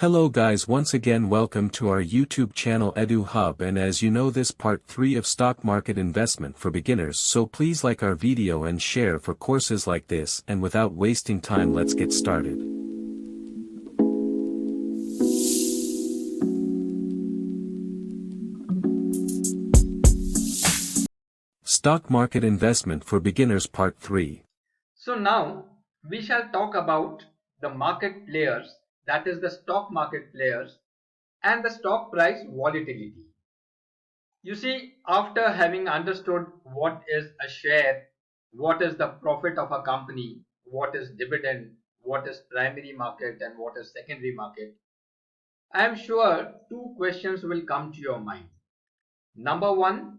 Hello guys, once again welcome to our YouTube channel Edu Hub, and as you know, this part 3 of stock market investment for beginners, so please like our video and share for courses like this, and without wasting time let's get started. Stock market investment for beginners part 3. So now we shall talk about the market players, that is the stock market players, and the stock price volatility. You see, after having understood what is a share, what is the profit of a company, what is dividend, what is primary market and what is secondary market, I am sure two questions will come to your mind. Number one,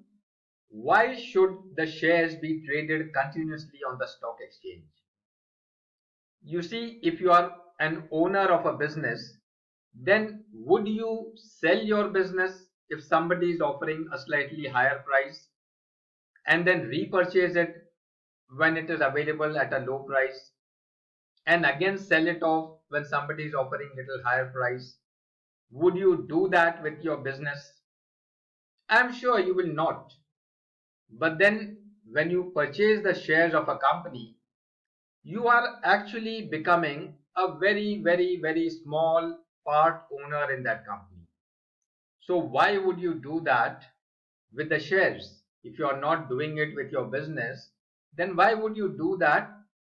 why should the shares be traded continuously on the stock exchange? You see, if you are an owner of a business, then would you sell your business if somebody is offering a slightly higher price and then repurchase it when it is available at a low price and again sell it off when somebody is offering little higher price? Would you do that with your business? I'm sure you will not. But then when you purchase the shares of a company, you are actually becoming a very small part owner in that company. So why would you do that with the shares? If you are not doing it with your business, then why would you do that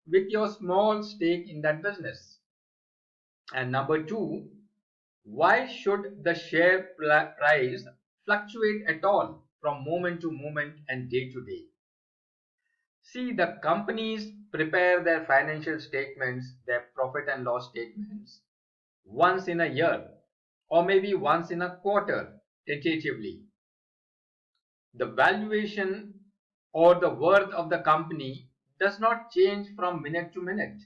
with your small stake in that business? And number two, why should the share price fluctuate at all from moment to moment and day to day? See, the companies prepare their financial statements, their profit and loss statements, once in a year or maybe once in a quarter, tentatively. The valuation or the worth of the company does not change from minute to minute.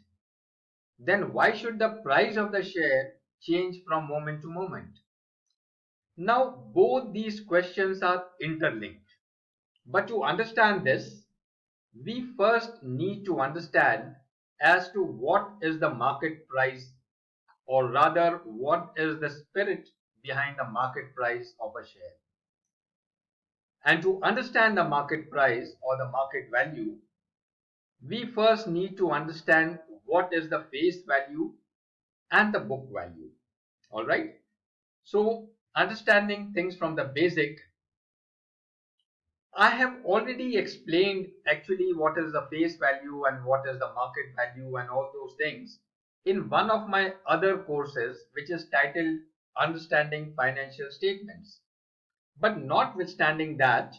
Then why should the price of the share change from moment to moment? Now, both these questions are interlinked. But to understand this, we first need to understand as to what is the market price, or rather what is the spirit behind the market price of a share. And to understand the market price or the market value, we first need to understand what is the face value and the book value. Alright, so understanding things from the basic, I have already explained actually what is the face value and what is the market value and all those things in one of my other courses, which is titled Understanding Financial Statements. But notwithstanding that,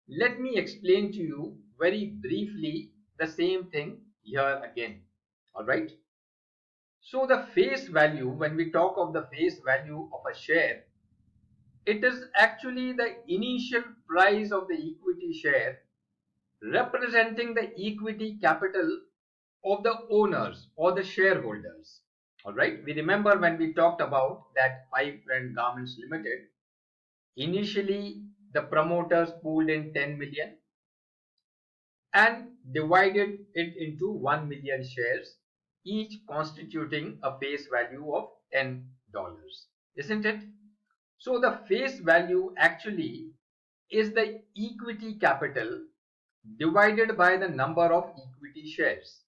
let me explain to you very briefly the same thing here again. Alright. So the face value, when we talk of the face value of a share, it is actually the initial price of the equity share representing the equity capital of the owners or the shareholders. Alright, we remember when we talked about that Pipe and Garments Limited, initially the promoters pooled in 10 million and divided it into 1 million shares, each constituting a face value of $10, isn't it? So the face value actually is the equity capital divided by the number of equity shares.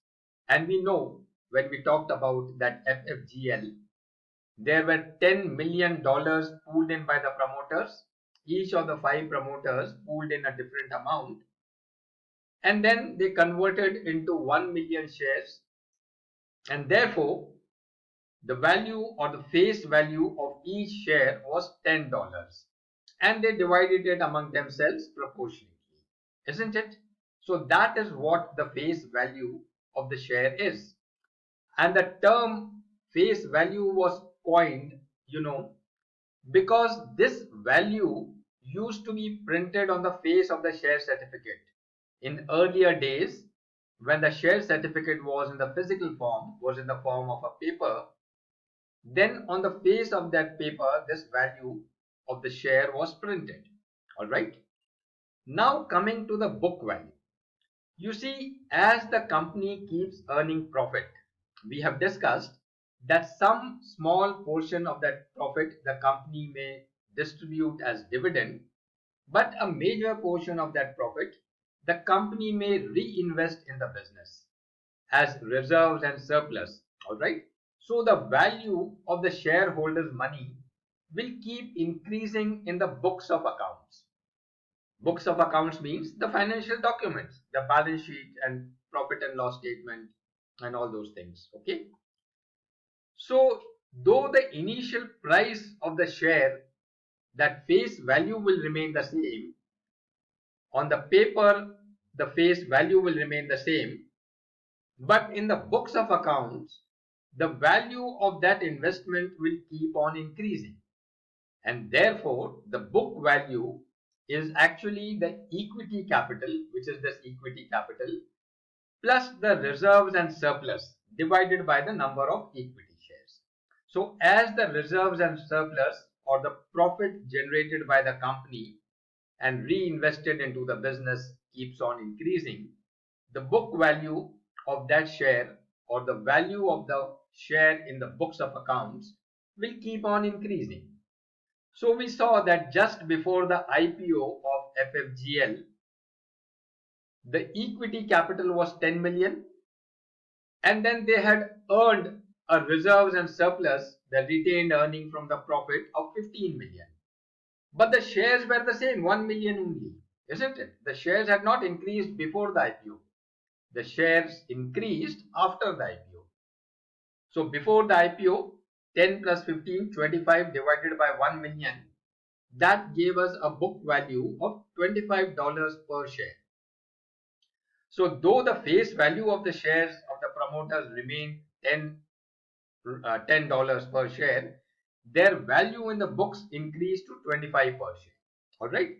And we know when we talked about that FFGL, there were $10 million pooled in by the promoters. Each of the 5 promoters pooled in a different amount. And then they converted into 1 million shares. And therefore, the value or the face value of each share was $10, and they divided it among themselves proportionately, isn't it? So that is what the face value of the share is. And the term face value was coined, because this value used to be printed on the face of the share certificate. In earlier days, when the share certificate was in the physical form, was in the form of a paper, then on the face of that paper, this value of the share was printed. Alright. Now coming to the book value. You see, as the company keeps earning profit, we have discussed that some small portion of that profit the company may distribute as dividend, but a major portion of that profit the company may reinvest in the business as reserves and surplus. Alright, so the value of the shareholders' money will keep increasing in the books of accounts. Books of accounts means the financial documents, the balance sheet and profit and loss statement and all those things. Okay. So though the initial price of the share, that face value will remain the same, on the paper the face value will remain the same, but in the books of accounts the value of that investment will keep on increasing, and therefore the book value is actually the equity capital, which is this equity capital, plus the reserves and surplus divided by the number of equity shares. So as the reserves and surplus, or the profit generated by the company and reinvested into the business, keeps on increasing, the book value of that share, or the value of the share in the books of accounts, will keep on increasing. So we saw that just before the IPO of FFGL, the equity capital was 10 million, and then they had earned a reserves and surplus, the retained earning from the profit, of 15 million. But the shares were the same, 1 million only, isn't it? The shares had not increased before the IPO. The shares increased after the IPO. So before the IPO, 10 plus 15, 25 divided by 1 million, that gave us a book value of $25 per share. So though the face value of the shares of the promoters remained $10 per share, their value in the books increased to 25 per share. Alright,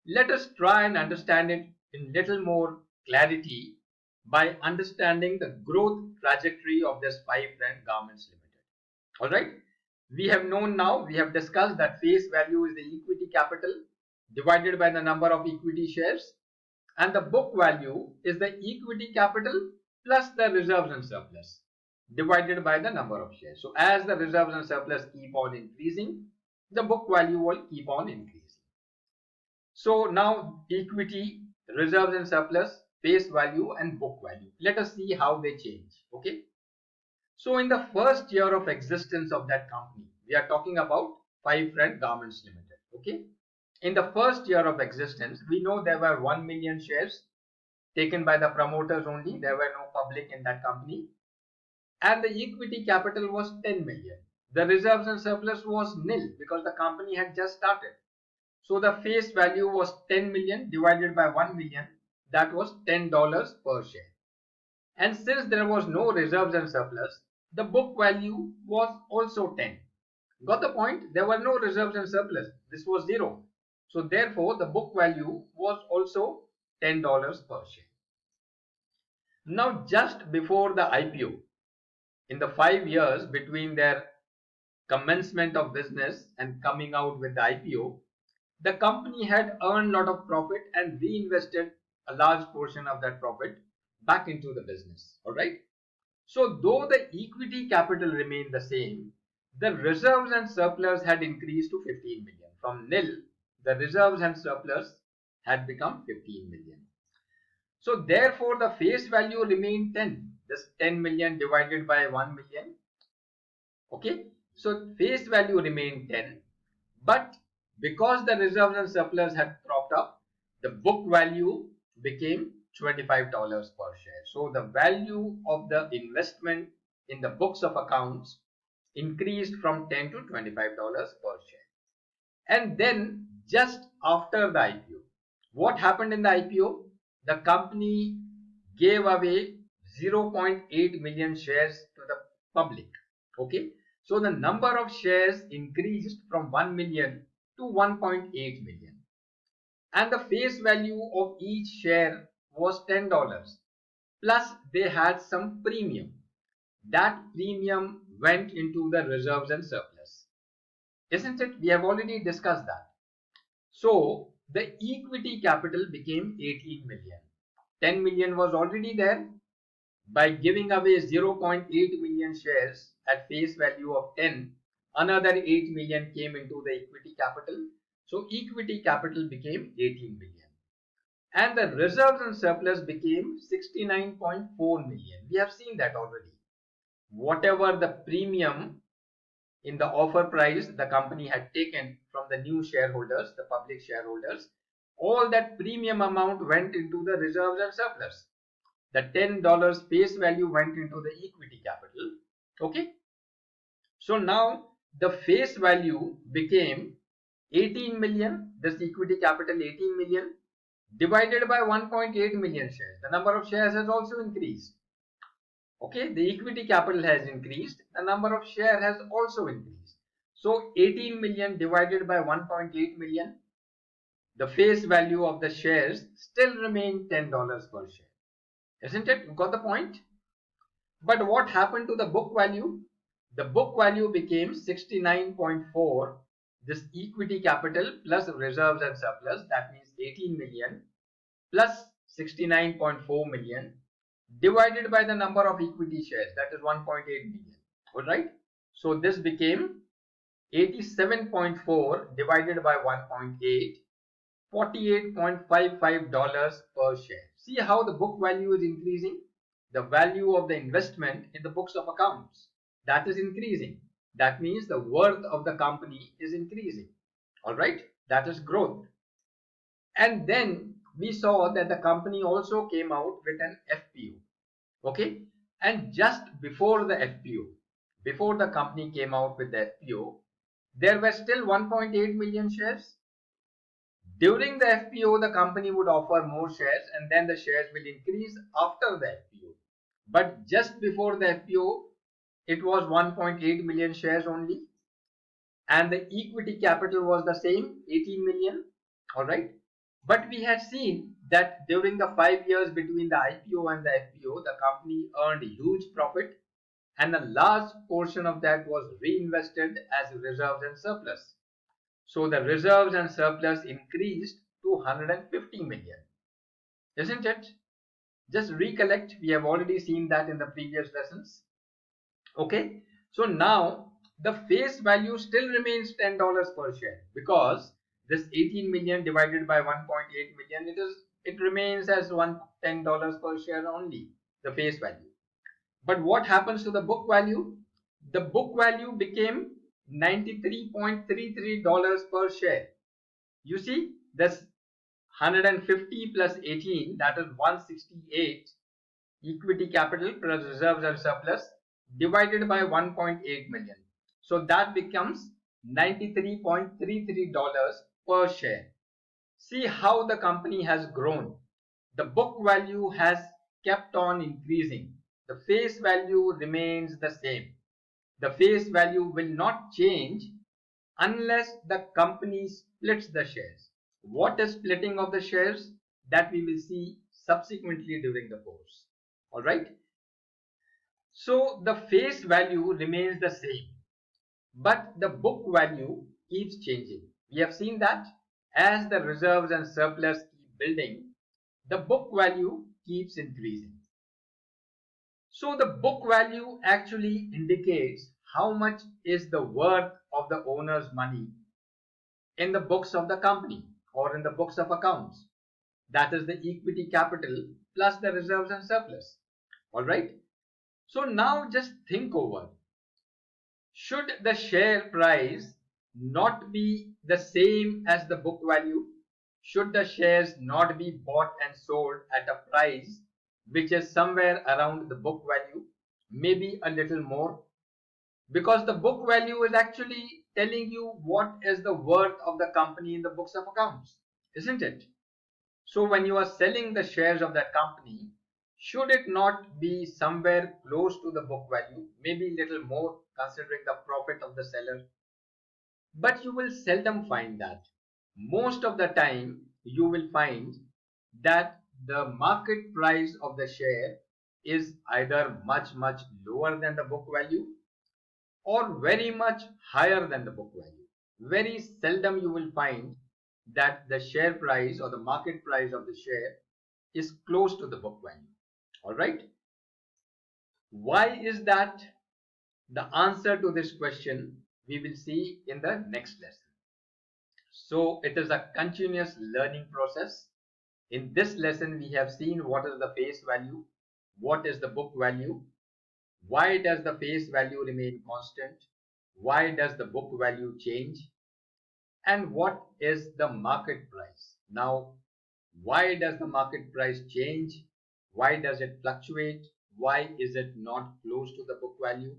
let us try and understand it in little more clarity by understanding the growth trajectory of this 5-Friend Garments Limited. Alright, we have known now, we have discussed that face value is the equity capital divided by the number of equity shares, and the book value is the equity capital plus the reserves and surplus divided by the number of shares. So as the reserves and surplus keep on increasing, the book value will keep on increasing. So now equity, reserves and surplus, face value and book value. Let us see how they change. Okay. So in the first year of existence of that company, we are talking about 5-Friend Garments Limited. Okay. In the first year of existence, we know there were 1 million shares taken by the promoters only. There were no public in that company. And the equity capital was 10 million. The reserves and surplus was nil because the company had just started. So the face value was 10 million divided by 1 million. That was $10 per share. And since there was no reserves and surplus, the book value was also 10. Got the point? There were no reserves and surplus. This was 0. So therefore, the book value was also $10 per share. Now, just before the IPO, in the 5 years between their commencement of business and coming out with the IPO, the company had earned a lot of profit and reinvested a large portion of that profit back into the business. Alright. So though the equity capital remained the same, the reserves and surplus had increased to 15 million. From nil, the reserves and surplus had become 15 million. So therefore the face value remained 10. This 10 million divided by 1 million. Okay. So face value remained 10. But because the reserves and surplus had propped up, the book value became $25 per share. So the value of the investment in the books of accounts increased from 10 to $25 per share. And then just after the IPO, what happened in the IPO? The company gave away 0.8 million shares to the public. Okay. So the number of shares increased from 1 million to 1.8 million. And the face value of each share was $10. Plus they had some premium. That premium went into the reserves and surplus. Isn't it? We have already discussed that. So the equity capital became 18 million. 10 million was already there. By giving away 0.8 million shares at face value of 10, another 8 million came into the equity capital. So equity capital became 18 million. And the reserves and surplus became 69.4 million. We have seen that already. Whatever the premium in the offer price the company had taken from the new shareholders, the public shareholders, all that premium amount went into the reserves and surplus. The $10 face value went into the equity capital. Okay. So now the face value became 18 million, this equity capital 18 million divided by 1.8 million shares. The number of shares has also increased. Okay, the equity capital has increased, the number of share has also increased. So 18 million divided by 1.8 million, the face value of the shares still remain $10 per share. Isn't it? You got the point? But what happened to the book value? The book value became 69.4. This equity capital plus reserves and surplus, that means 18 million plus 69.4 million divided by the number of equity shares, that is 1.8 million. Alright. So this became 87.4 divided by 1.8, $48.55 per share. See how the book value is increasing? The value of the investment in the books of accounts, that is increasing. That means the worth of the company is increasing. Alright, that is growth. And then we saw that the company also came out with an FPO. Okay, and just before the FPO, before the company came out with the FPO, there were still 1.8 million shares. During the FPO, the company would offer more shares and then the shares will increase after the FPO. But just before the FPO, it was 1.8 million shares only. And the equity capital was the same, 18 million. Alright. But we had seen that during the 5 years between the IPO and the FPO, the company earned huge profit and a large portion of that was reinvested as reserves and surplus. So the reserves and surplus increased to 150 million. Isn't it? Just recollect, we have already seen that in the previous lessons. Okay, so now the face value still remains $10 per share because this 18 million divided by 1.8 million, it remains as $10 per share only, the face value. But what happens to the book value? The book value became $93.33 per share. You see, this 150 plus 18, that is 168 equity capital plus reserves and surplus divided by 1.8 million. So that becomes $93.33 per share. See how the company has grown. The book value has kept on increasing. The face value remains the same. The face value will not change unless the company splits the shares. What is splitting of the shares? That we will see subsequently during the course. Alright. So the face value remains the same, but the book value keeps changing. We have seen that as the reserves and surplus keep building, the book value keeps increasing. So the book value actually indicates how much is the worth of the owner's money in the books of the company or in the books of accounts. That is the equity capital plus the reserves and surplus. Alright. So now just think over. Should the share price not be the same as the book value? Should the shares not be bought and sold at a price which is somewhere around the book value, maybe a little more? Because the book value is actually telling you what is the worth of the company in the books of accounts, isn't it? So when you are selling the shares of that company, should it not be somewhere close to the book value, maybe a little more considering the profit of the seller? But you will seldom find that. Most of the time you will find that the market price of the share is either much lower than the book value or very much higher than the book value. Very seldom you will find that the share price or the market price of the share is close to the book value. Alright. Why is that? The answer to this question we will see in the next lesson. So it is a continuous learning process. In this lesson, we have seen what is the face value, what is the book value, why does the face value remain constant, why does the book value change, and what is the market price. Now, why does the market price change? Why does it fluctuate? Why is it not close to the book value?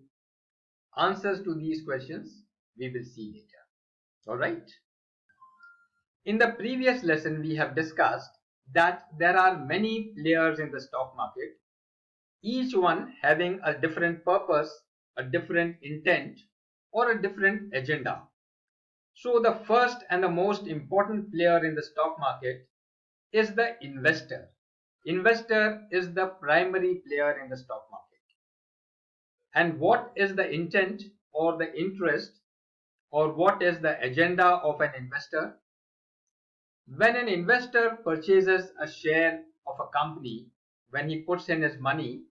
Answers to these questions we will see later. Alright. In the previous lesson, we have discussed that there are many players in the stock market, each one having a different purpose, a different intent, or a different agenda. So the first and the most important player in the stock market is the investor. Investor is the primary player in the stock market. And what is the intent or the interest or what is the agenda of an investor? When an investor purchases a share of a company, when he puts in his money,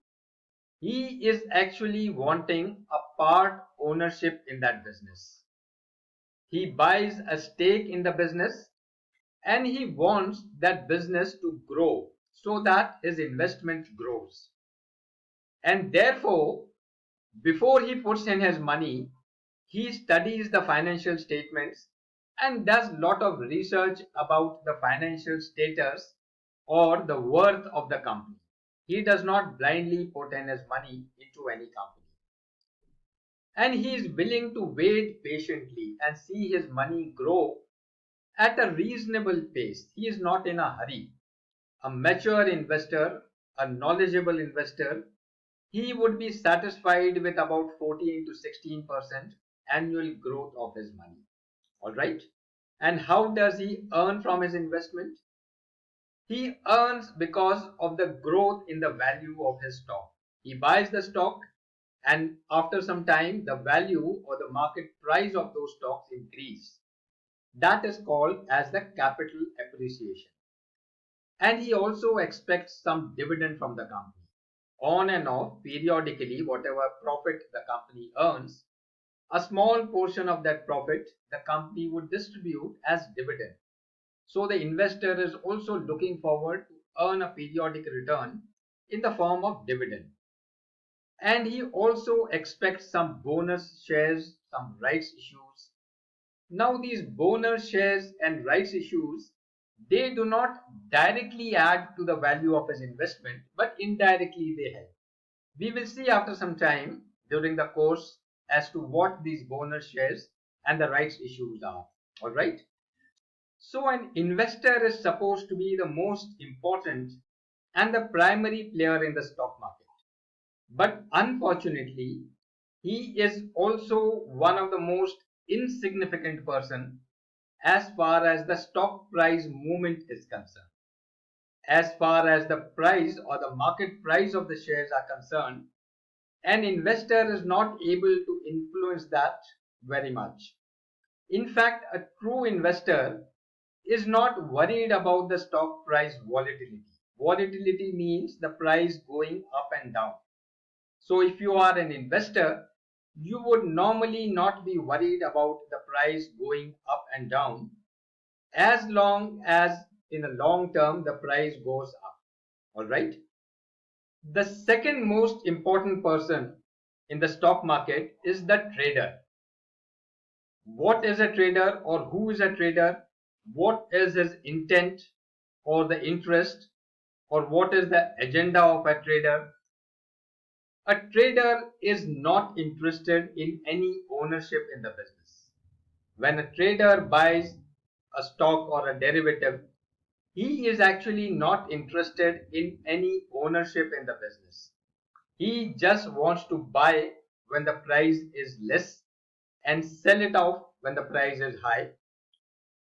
he is actually wanting a part ownership in that business. He buys a stake in the business and he wants that business to grow so that his investment grows. And therefore, before he puts in his money, he studies the financial statements and does a lot of research about the financial status or the worth of the company. He does not blindly put in his money into any company. And he is willing to wait patiently and see his money grow at a reasonable pace. He is not in a hurry. A mature investor, a knowledgeable investor, he would be satisfied with about 14 to 16% annual growth of his money. Alright? And how does he earn from his investment? He earns because of the growth in the value of his stock. He buys the stock and after some time the value or the market price of those stocks increase. That is called as the capital appreciation. And he also expects some dividend from the company. On and off, periodically, whatever profit the company earns, a small portion of that profit the company would distribute as dividend. So the investor is also looking forward to earn a periodic return in the form of dividend. And he also expects some bonus shares, some rights issues. Now these bonus shares and rights issues, they do not directly add to the value of his investment, but indirectly they help. We will see after some time during the course as to what these bonus shares and the rights issues are. Alright. So an investor is supposed to be the most important and the primary player in the stock market. But unfortunately, he is also one of the most insignificant person as far as the stock price movement is concerned. As far as the price or the market price of the shares are concerned, an investor is not able to influence that very much. In fact, a true investor is not worried about the stock price volatility. Volatility means the price going up and down. So if you are an investor, you would normally not be worried about the price going up and down as long as in the long term the price goes up. Alright. The second most important person in the stock market is the trader. What is a trader or who is a trader? What is his intent or the interest or what is the agenda of a trader? A trader is not interested in any ownership in the business. When a trader buys a stock or a derivative, he is actually not interested in any ownership in the business. He just wants to buy when the price is less and sell it off when the price is high.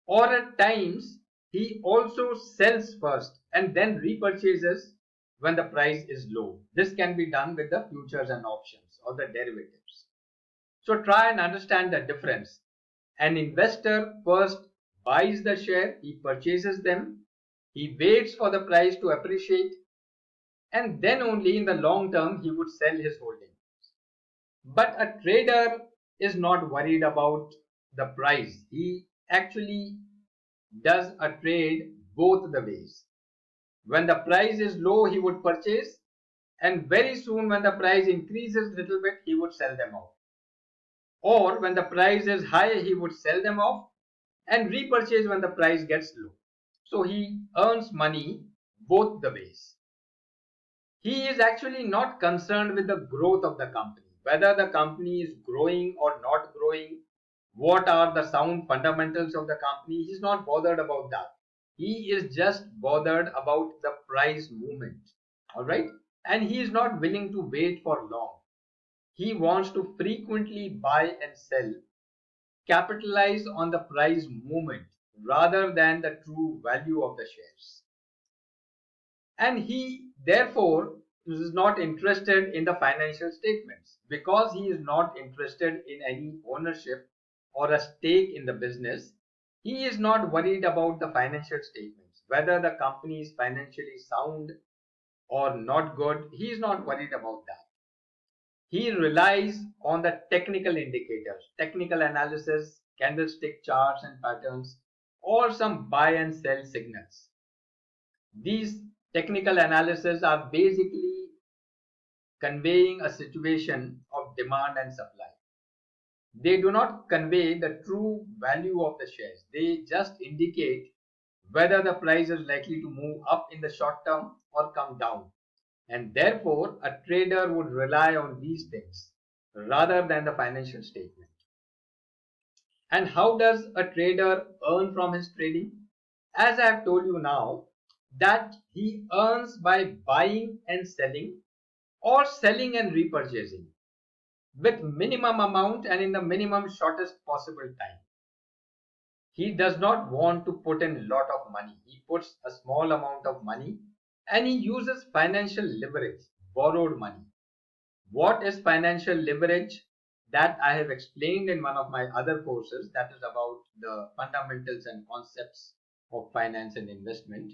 Or at times, he also sells first and then repurchases when the price is low. This can be done with the futures and options or the derivatives. So try and understand the difference. An investor first buys the share, he purchases them, he waits for the price to appreciate, and then only in the long term he would sell his holding. But a trader is not worried about the price. He actually does a trade both the ways. When the price is low, he would purchase, and very soon when the price increases a little bit, he would sell them off. Or when the price is high, he would sell them off and repurchase when the price gets low. So he earns money both the ways. He is actually not concerned with the growth of the company, whether the company is growing or not growing, what are the sound fundamentals of the company. He's not bothered about that. He is just bothered about the price movement. All right. And he is not willing to wait for long. He wants to frequently buy and sell, capitalize on the price movement rather than the true value of the shares. And he therefore is not interested in the financial statements because he is not interested in any ownership or a stake in the business. He is not worried about the financial statements, whether the company is financially sound or not good. He is not worried about that. He relies on the technical indicators, technical analysis, candlestick charts and patterns, or some buy and sell signals. These technical analyses are basically conveying a situation of demand and supply. They do not convey the true value of the shares. They just indicate whether the price is likely to move up in the short term or come down. And therefore, a trader would rely on these things rather than the financial statement. And how does a trader earn from his trading? As I have told you now, that he earns by buying and selling or selling and repurchasing with minimum amount and in the minimum shortest possible time. He does not want to put in a lot of money. He puts a small amount of money and he uses financial leverage, borrowed money. What is financial leverage? That I have explained in one of my other courses, that is about the fundamentals and concepts of finance and investment.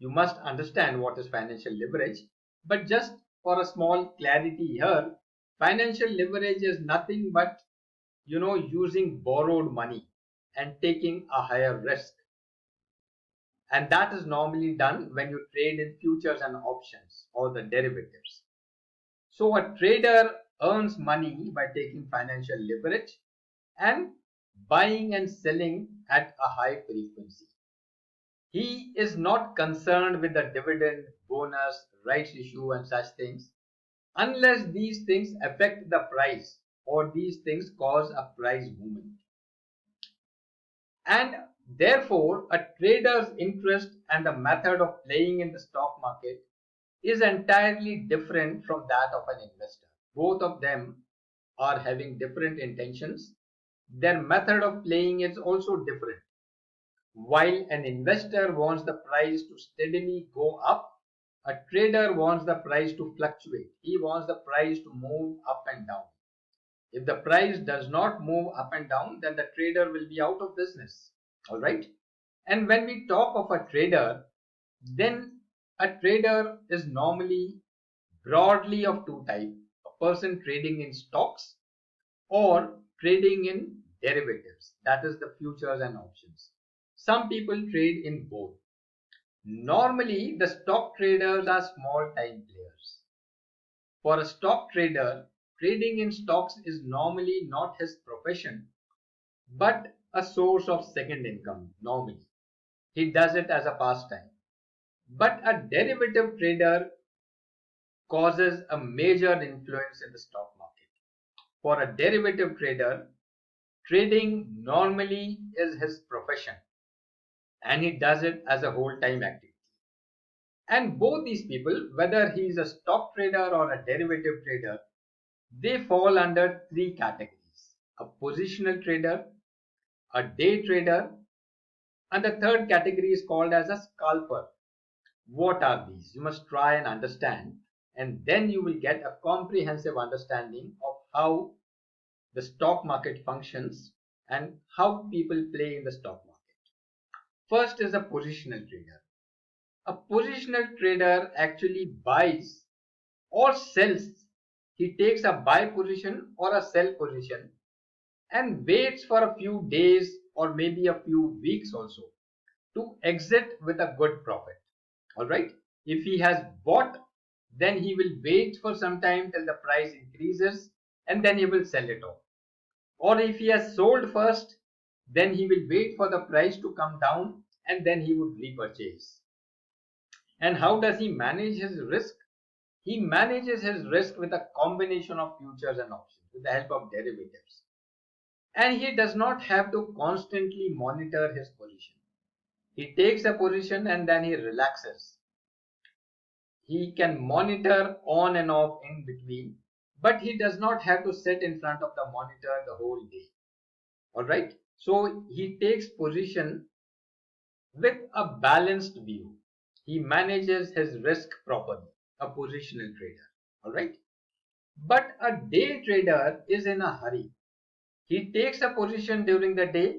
You must understand what is financial leverage, but just for a small clarity here, financial leverage is nothing but using borrowed money and taking a higher risk. And that is normally done when you trade in futures and options or the derivatives. So a trader earns money by taking financial leverage and buying and selling at a high frequency. He is not concerned with the dividend, bonus, rights issue and such things unless these things affect the price or these things cause a price movement. And therefore, a trader's interest and the method of playing in the stock market is entirely different from that of an investor. Both of them are having different intentions. Their method of playing is also different. While an investor wants the price to steadily go up, a trader wants the price to fluctuate. He wants the price to move up and down. If the price does not move up and down, then the trader will be out of business. All right. And when we talk of a trader, then a trader is normally broadly of two types: a person trading in stocks or trading in derivatives, that is the futures and options. Some people trade in both. Normally, the stock traders are small time players. For a stock trader, trading in stocks is normally not his profession, but a source of second income normally. He does it as a pastime. But a derivative trader causes a major influence in the stock market. For a derivative trader, trading normally is his profession and he does it as a whole-time activity. And both these people, whether he is a stock trader or a derivative trader, they fall under three categories: a positional trader, a day trader, and the third category is called as a scalper. What are these? You must try and understand, and then you will get a comprehensive understanding of how the stock market functions and how people play in the stock market. First is a positional trader. A positional trader actually buys or sells. He takes a buy position or a sell position and waits for a few days or maybe a few weeks also to exit with a good profit. Alright, if he has bought, then he will wait for some time till the price increases and then he will sell it off. Or if he has sold first, then he will wait for the price to come down and then he would repurchase. And how does he manage his risk? He manages his risk with a combination of futures and options with the help of derivatives. And he does not have to constantly monitor his position. He takes a position and then he relaxes. He can monitor on and off in between, but he does not have to sit in front of the monitor the whole day. Alright, so he takes position with a balanced view. He manages his risk properly, a positional trader. Alright, but a day trader is in a hurry. He takes a position during the day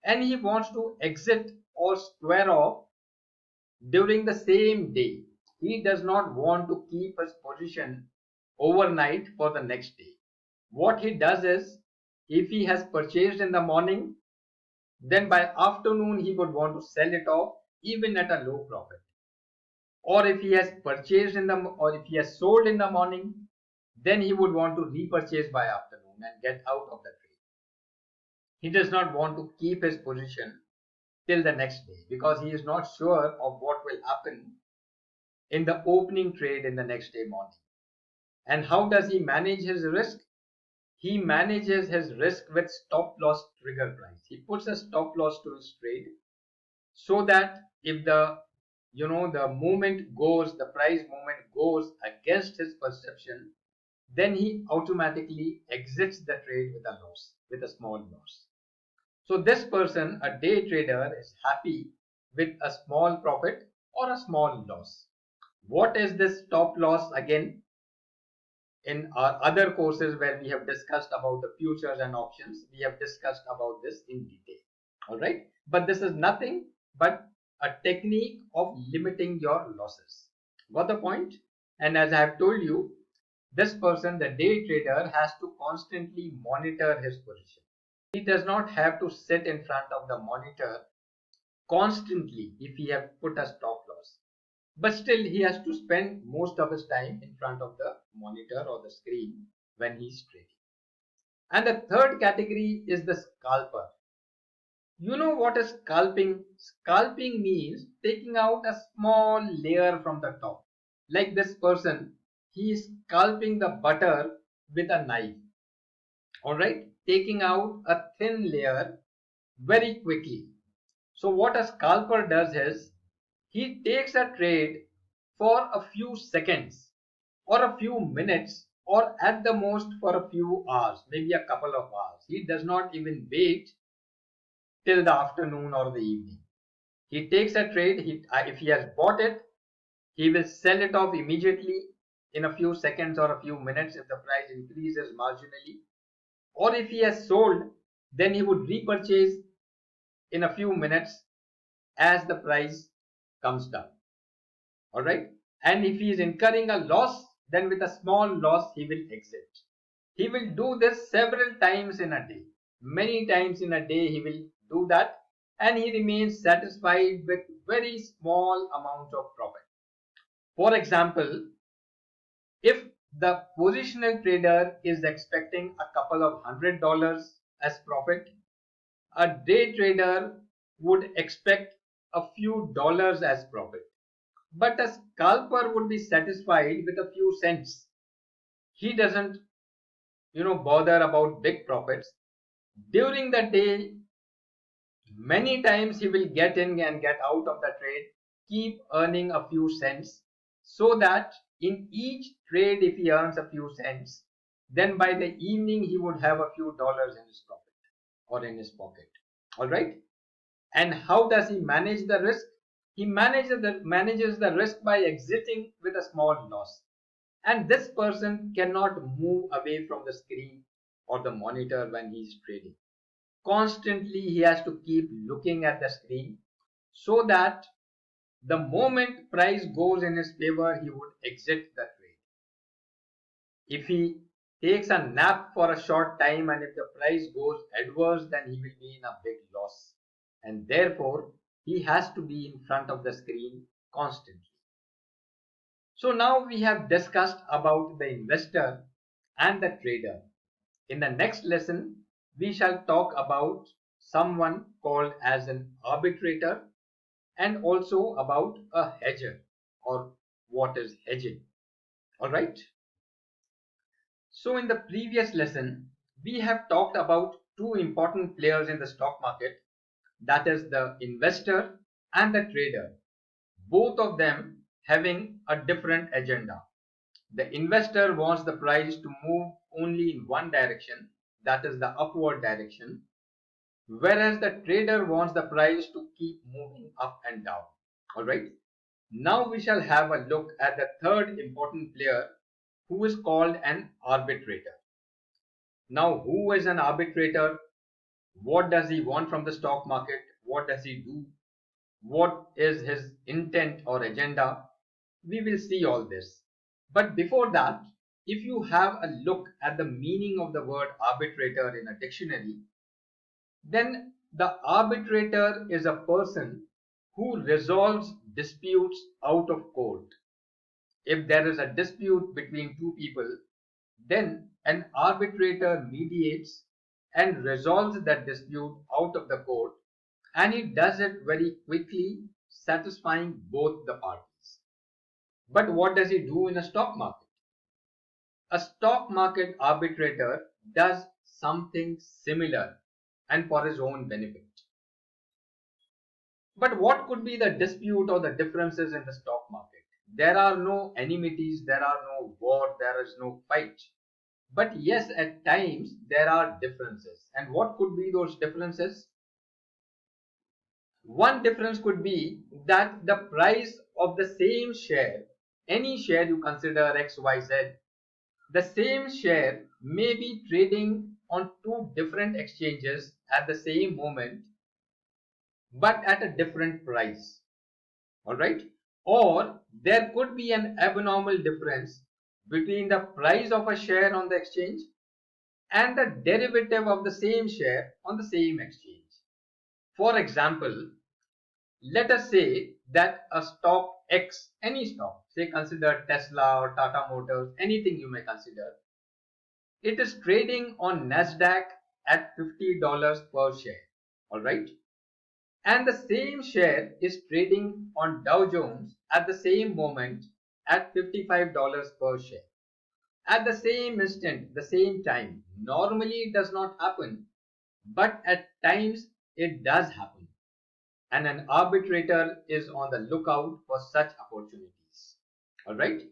and he wants to exit or square off during the same day. He does not want to keep his position overnight for the next day. What he does is, if he has purchased in the morning, then by afternoon he would want to sell it off even at a low profit. Or if he has purchased if he has sold in the morning, then he would want to repurchase by afternoon and get out of the trade. He does not want to keep his position till the next day because he is not sure of what will happen in the opening trade in the next day morning. And how does he manage his risk? He manages his risk with stop loss trigger price. He puts a stop loss to his trade so that if the price movement goes against his perception, then he automatically exits the trade with a loss, with a small loss. So this person, a day trader, is happy with a small profit or a small loss. What is this stop loss? Again, in our other courses where we have discussed about the futures and options, we have discussed about this in detail. Alright, but this is nothing but a technique of limiting your losses. Got the point? And as I have told you, this person, the day trader, has to constantly monitor his position. He does not have to sit in front of the monitor constantly if he have put a stop loss. But still he has to spend most of his time in front of the monitor or the screen when he's trading. And the third category is the scalper. You know what is scalping? Scalping means taking out a small layer from the top. Like this person, he is scalping the butter with a knife. Alright, taking out a thin layer very quickly. So what a scalper does is, he takes a trade for a few seconds or a few minutes or at the most for a few hours, maybe a couple of hours. He does not even wait till the afternoon or the evening. He takes a trade, if he has bought it, he will sell it off immediately in a few seconds or a few minutes if the price increases marginally. Or if he has sold, then he would repurchase in a few minutes as the price comes down. Alright, and if he is incurring a loss, then with a small loss he will exit. He will do this several times in a day. Many times in a day he will do that, and he remains satisfied with very small amount of profit. For example, if the positional trader is expecting a couple of $100 as profit, a day trader would expect a few dollars as profit. But a scalper would be satisfied with a few cents. He doesn't, bother about big profits. During the day, many times he will get in and get out of the trade, keep earning a few cents, so that in each trade, if he earns a few cents, then by the evening he would have a few dollars in his profit or in his pocket. Alright? And how does he manage the risk? He manages the risk by exiting with a small loss. And this person cannot move away from the screen or the monitor when he is trading. Constantly he has to keep looking at the screen so that the moment price goes in his favor, he would exit the trade. If he takes a nap for a short time and if the price goes adverse, then he will be in a big loss. And therefore, he has to be in front of the screen constantly. So now we have discussed about the investor and the trader. In the next lesson, we shall talk about someone called as an arbitrator and also about a hedger, or what is hedging. Alright. So in the previous lesson, we have talked about two important players in the stock market, that is the investor and the trader, both of them having a different agenda. The investor wants the price to move only in one direction, that is the upward direction, whereas the trader wants the price to keep moving up and down. Alright. Now we shall have a look at the third important player, who is called an arbitrator. Now, who is an arbitrator? What does he want from the stock market? What does he do? What is his intent or agenda? We will see all this. But before that, if you have a look at the meaning of the word arbitrator in a dictionary, then the arbitrator is a person who resolves disputes out of court. If there is a dispute between two people, then an arbitrator mediates and resolves that dispute out of the court, and he does it very quickly, satisfying both the parties. But what does he do in a stock market? A stock market arbitrator does something similar and for his own benefit. But what could be the dispute or the differences in the stock market? There are no enmities, there are no war, there is no fight. But yes, at times there are differences. And what could be those differences? One difference could be that the price of the same share, any share you consider X, Y, Z, the same share may be trading on two different exchanges at the same moment, but at a different price. Alright? Or there could be an abnormal difference between the price of a share on the exchange and the derivative of the same share on the same exchange. For example, let us say that a stock X, any stock, say consider Tesla or Tata Motors, anything you may consider, it is trading on Nasdaq at $50 per share. Alright? And the same share is trading on Dow Jones at the same moment at $55 per share. At the same instant, the same time. Normally it does not happen, but at times it does happen. And an arbitrator is on the lookout for such opportunities. Alright?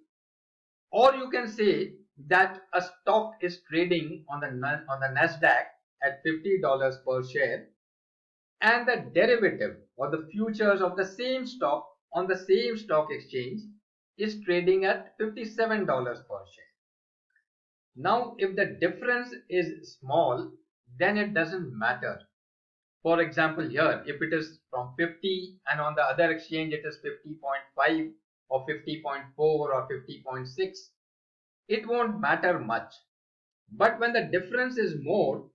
Or you can say that a stock is trading on the Nasdaq at $50 per share, and the derivative or the futures of the same stock on the same stock exchange is trading at $57 per share. Now, if the difference is small, then it doesn't matter. For example, here, if it is from 50 and on the other exchange it is 50.5 or 50.4 or 50.6, it won't matter much. But when the difference is more,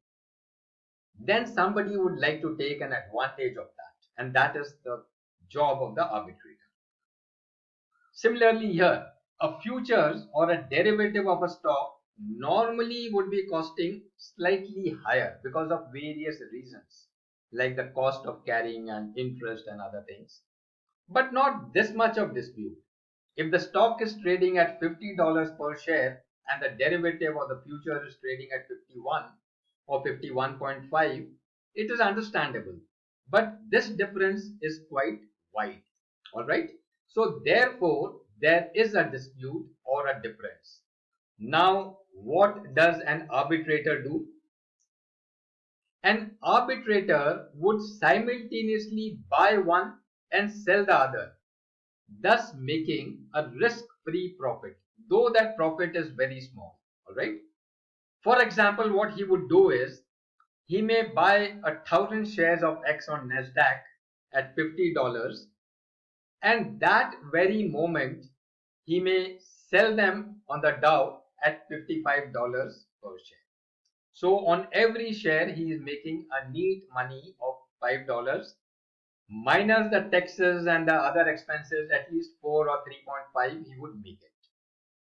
then somebody would like to take an advantage of that, and that is the job of the arbitrator. Similarly here, a futures or a derivative of a stock normally would be costing slightly higher because of various reasons, like the cost of carrying and interest and other things, but not this much of dispute. If the stock is trading at $50 per share and the derivative or the future is trading at 51 or 51.5, it is understandable, but this difference is quite wide. Alright, so therefore there is a dispute or a difference. Now what does an arbitrator do? An arbitrator would simultaneously buy one and sell the other, thus making a risk-free profit, though that profit is very small. Alright. For example, what he would do is, he may buy 1,000 shares of X on Nasdaq at $50 and that very moment he may sell them on the Dow at $55 per share. So on every share he is making a neat money of $5 minus the taxes and the other expenses, at least 4 or 3.5 he would make it.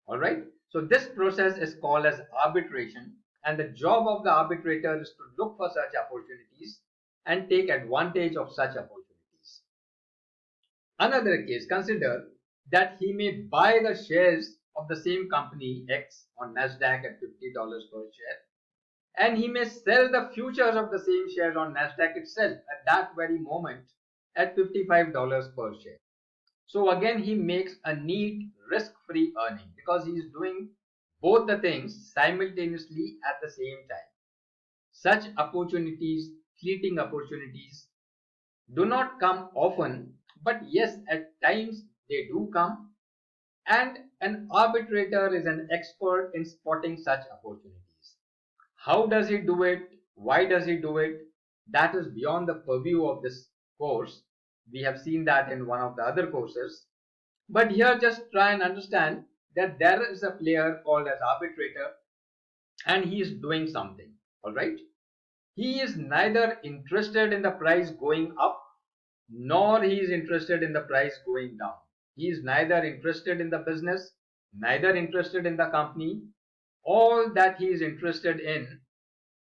Alright, so this process is called as arbitration, and the job of the arbitrator is to look for such opportunities and take advantage of such opportunities. Another case, consider that he may buy the shares of the same company X on Nasdaq at $50 per share, and he may sell the futures of the same shares on Nasdaq itself at that very moment at $55 per share. So again he makes a neat risk-free earning because he is doing both the things simultaneously at the same time. Such opportunities, fleeting opportunities, do not come often, but yes, at times they do come, and an arbitrator is an expert in spotting such opportunities. How does he do it? Why does he do it? That is beyond the purview of this course. We have seen that in one of the other courses. But here just try and understand that there is a player called as arbitrator and he is doing something. Alright? He is neither interested in the price going up nor he is interested in the price going down. He is neither interested in the business, neither interested in the company. All that he is interested in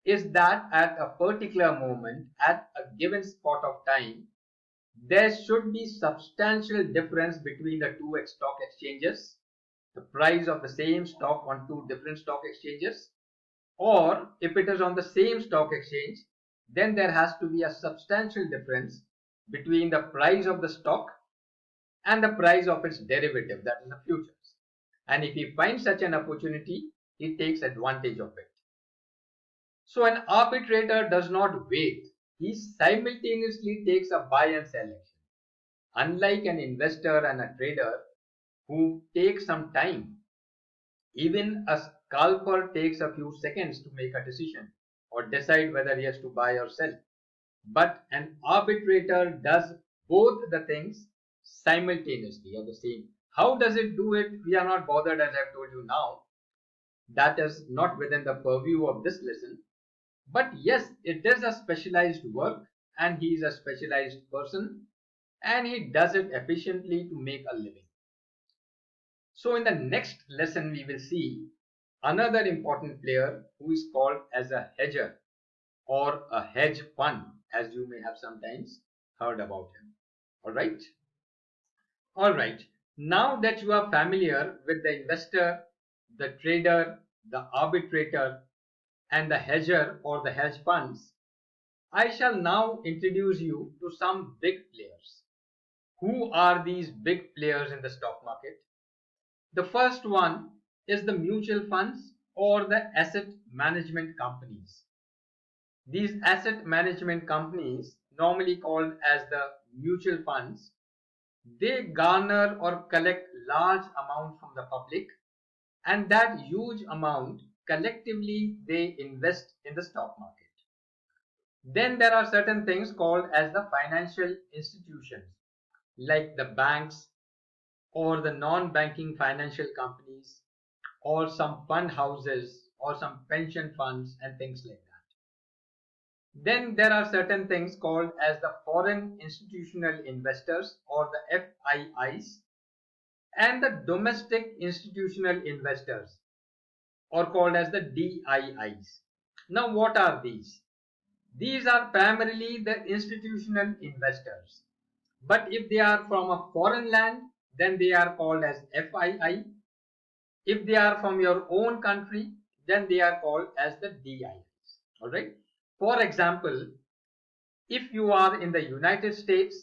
is that at a particular moment, at a given spot of time, there should be substantial difference between the two stock exchanges, the price of the same stock on two different stock exchanges, or if it is on the same stock exchange, then there has to be a substantial difference between the price of the stock and the price of its derivative, that is the futures. And if he finds such an opportunity, he takes advantage of it. So an arbitrator does not wait. He simultaneously takes a buy and sell action. Unlike an investor and a trader who take some time, even a scalper takes a few seconds to make a decision or decide whether he has to buy or sell. But an arbitrator does both the things simultaneously or the same. How does it do it? We are not bothered, as I've told you now. That is not within the purview of this lesson. But yes, it is a specialized work and he is a specialized person and he does it efficiently to make a living. So in the next lesson we will see another important player who is called as a hedger or a hedge fund, as you may have sometimes heard about him. Alright? Alright, now that you are familiar with the investor, the trader, the arbitrator and the hedger or the hedge funds, I shall now introduce you to some big players. Who are these big players in the stock market? The first one is the mutual funds or the asset management companies. These asset management companies, normally called as the mutual funds, they garner or collect large amount from the public, and that huge amount collectively they invest in the stock market. Then there are certain things called as the financial institutions like the banks or the non-banking financial companies or some fund houses or some pension funds and things like that. Then there are certain things called as the foreign institutional investors or the FIIs and the domestic institutional investors or called as the DIIs. Now what are these? These are primarily the institutional investors. But if they are from a foreign land, then they are called as FII. If they are from your own country, then they are called as the DIIs. Alright. For example, if you are in the United States,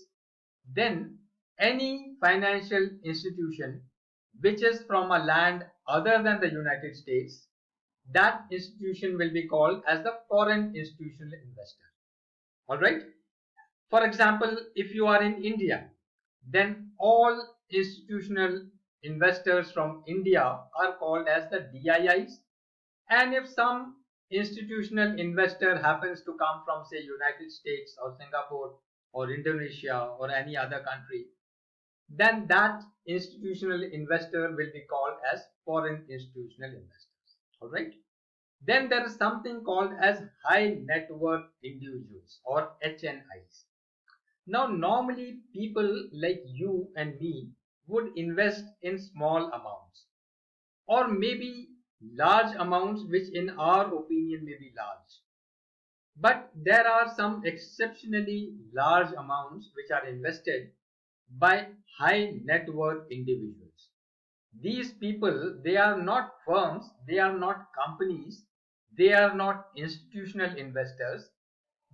then any financial institution which is from a land other than the United States, that institution will be called as the foreign institutional investor. Alright. For example, if you are in India, then all institutional investors from India are called as the DIIs, and if some institutional investor happens to come from say United States or Singapore or Indonesia or any other country, then that institutional investor will be called as foreign institutional investors. Alright. Then there is something called as high net worth individuals or HNIs. Now normally people like you and me would invest in small amounts or maybe large amounts which in our opinion may be large. But there are some exceptionally large amounts which are invested by high net worth individuals. These people, they are not firms, they are not companies, they are not institutional investors,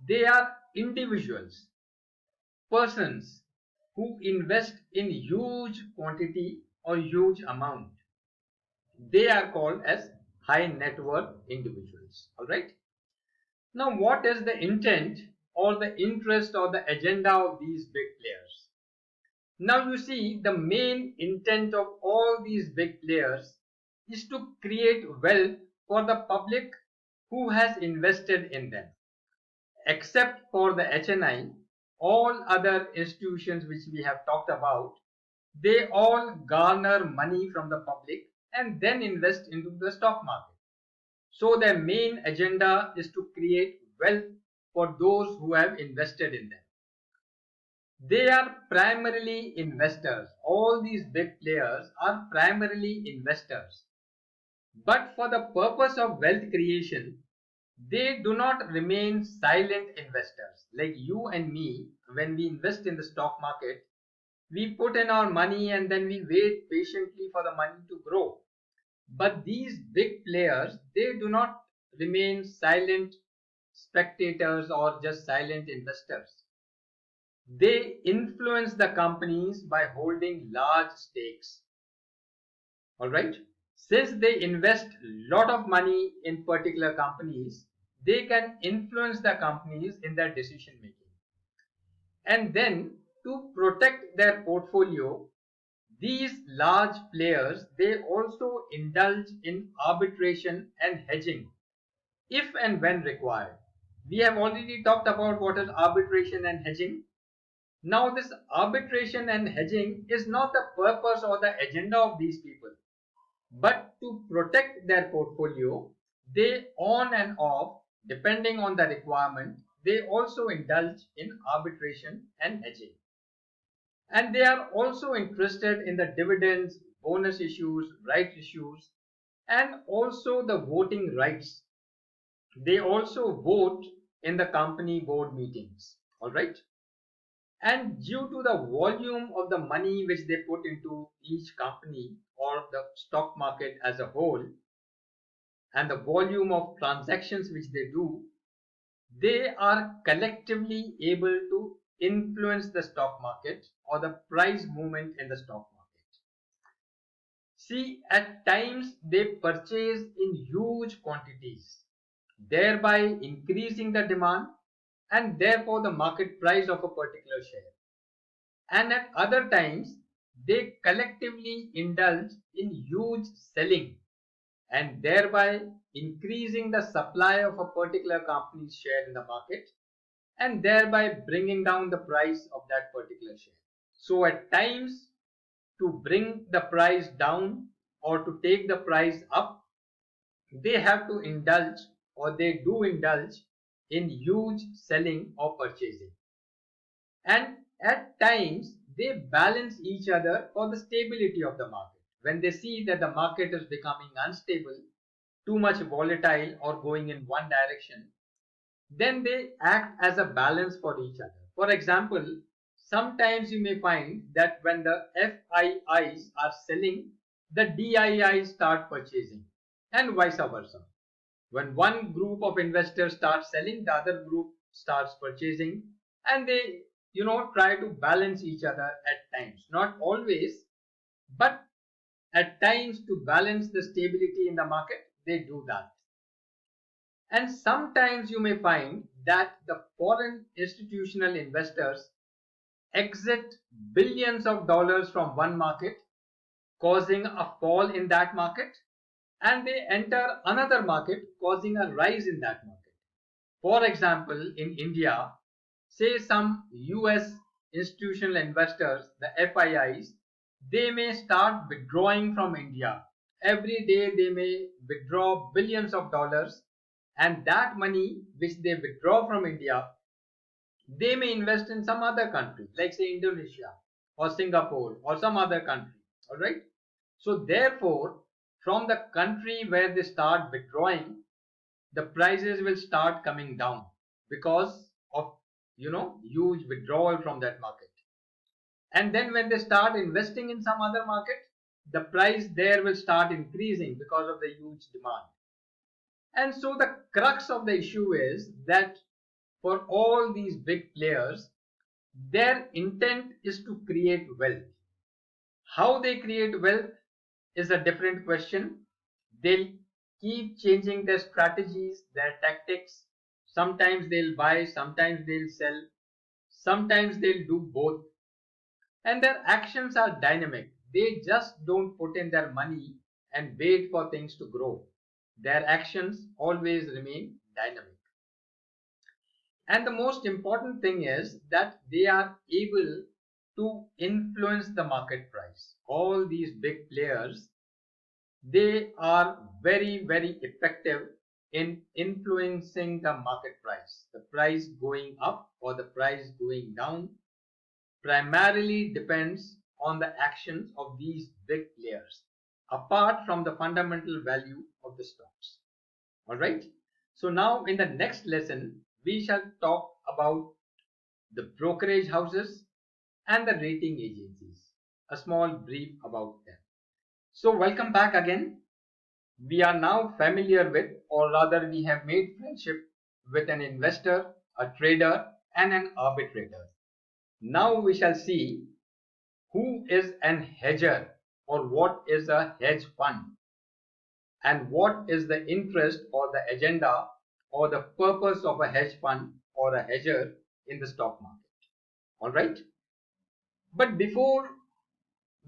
they are individuals, persons who invest in huge quantity or huge amount. They are called as high net worth individuals. Alright. Now what is the intent or the interest or the agenda of these big players? Now you see, the main intent of all these big players is to create wealth for the public who has invested in them. Except for the HNI, all other institutions which we have talked about, they all garner money from the public and then invest into the stock market. So their main agenda is to create wealth for those who have invested in them. They are primarily investors. All these big players are primarily investors. But for the purpose of wealth creation, they do not remain silent investors. Like you and me, when we invest in the stock market, we put in our money and then we wait patiently for the money to grow. But these big players, they do not remain silent spectators or just silent investors. They influence the companies by holding large stakes. Alright. Since they invest a lot of money in particular companies, they can influence the companies in their decision making. And then to protect their portfolio, these large players, they also indulge in arbitration and hedging if and when required. We have already talked about what is arbitration and hedging. Now this arbitration and hedging is not the purpose or the agenda of these people, but to protect their portfolio, they on and off, depending on the requirement, they also indulge in arbitration and hedging. And they are also interested in the dividends, bonus issues, rights issues, and also the voting rights. They also vote in the company board meetings. Alright. And due to the volume of the money which they put into each company or the stock market as a whole, and the volume of transactions which they do, they are collectively able to influence the stock market or the price movement in the stock market. See, at times they purchase in huge quantities, thereby increasing the demand and therefore the market price of a particular share. And at other times, they collectively indulge in huge selling and thereby increasing the supply of a particular company's share in the market and thereby bringing down the price of that particular share. So at times, to bring the price down or to take the price up, they have to indulge or they do indulge in huge selling or purchasing. And at times, they balance each other for the stability of the market. When they see that the market is becoming unstable, too much volatile or going in one direction, then they act as a balance for each other. For example, sometimes you may find that when the FIIs are selling, the DIIs start purchasing and vice versa. When one group of investors starts selling, the other group starts purchasing, and they try to balance each other at times. Not always, but at times to balance the stability in the market, they do that. And sometimes you may find that the foreign institutional investors exit billions of dollars from one market, causing a fall in that market, and they enter another market, causing a rise in that market. For example, in India, say some US institutional investors, the FIIs, they may start withdrawing from India. Every day they may withdraw billions of dollars, and that money which they withdraw from India, they may invest in some other country, like say Indonesia or Singapore or some other country. All right. So therefore, from the country where they start withdrawing, the prices will start coming down because of huge withdrawal from that market. And then when they start investing in some other market, the price there will start increasing because of the huge demand. And so the crux of the issue is that for all these big players, their intent is to create wealth. How they create wealth is a different question. They'll keep changing their strategies, their tactics. Sometimes they'll buy, sometimes they'll sell, sometimes they'll do both. And their actions are dynamic. They just don't put in their money and wait for things to grow. Their actions always remain dynamic. And the most important thing is that they are able to influence the market price. All these big players, they are very, very effective in influencing the market price. The price going up or the price going down primarily depends on the actions of these big players, apart from the fundamental value of the stocks. All right. So now in the next lesson, we shall talk about the brokerage houses and the rating agencies. A small brief about them. So welcome back again. We are now familiar with, or rather we have made friendship with an investor, a trader and an arbitrator. Now we shall see who is an hedger or what is a hedge fund and what is the interest or the agenda or the purpose of a hedge fund or a hedger in the stock market. All right. But before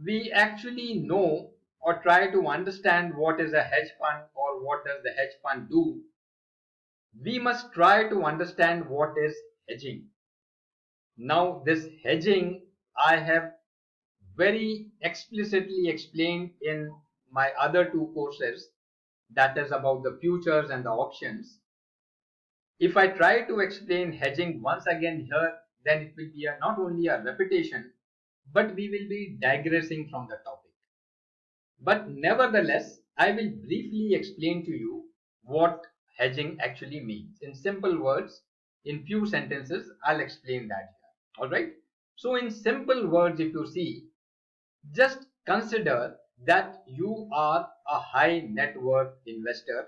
we actually know or try to understand what is a hedge fund or what does the hedge fund do, we must try to understand what is hedging. Now this hedging I have very explicitly explained in my other two courses, that is about the futures and the options. If I try to explain hedging once again here, then it will be not only a repetition, but we will be digressing from the topic. But nevertheless, I will briefly explain to you what hedging actually means. In simple words, in few sentences, I'll explain that here. All right. So in simple words, if you see, just consider that you are a high net worth investor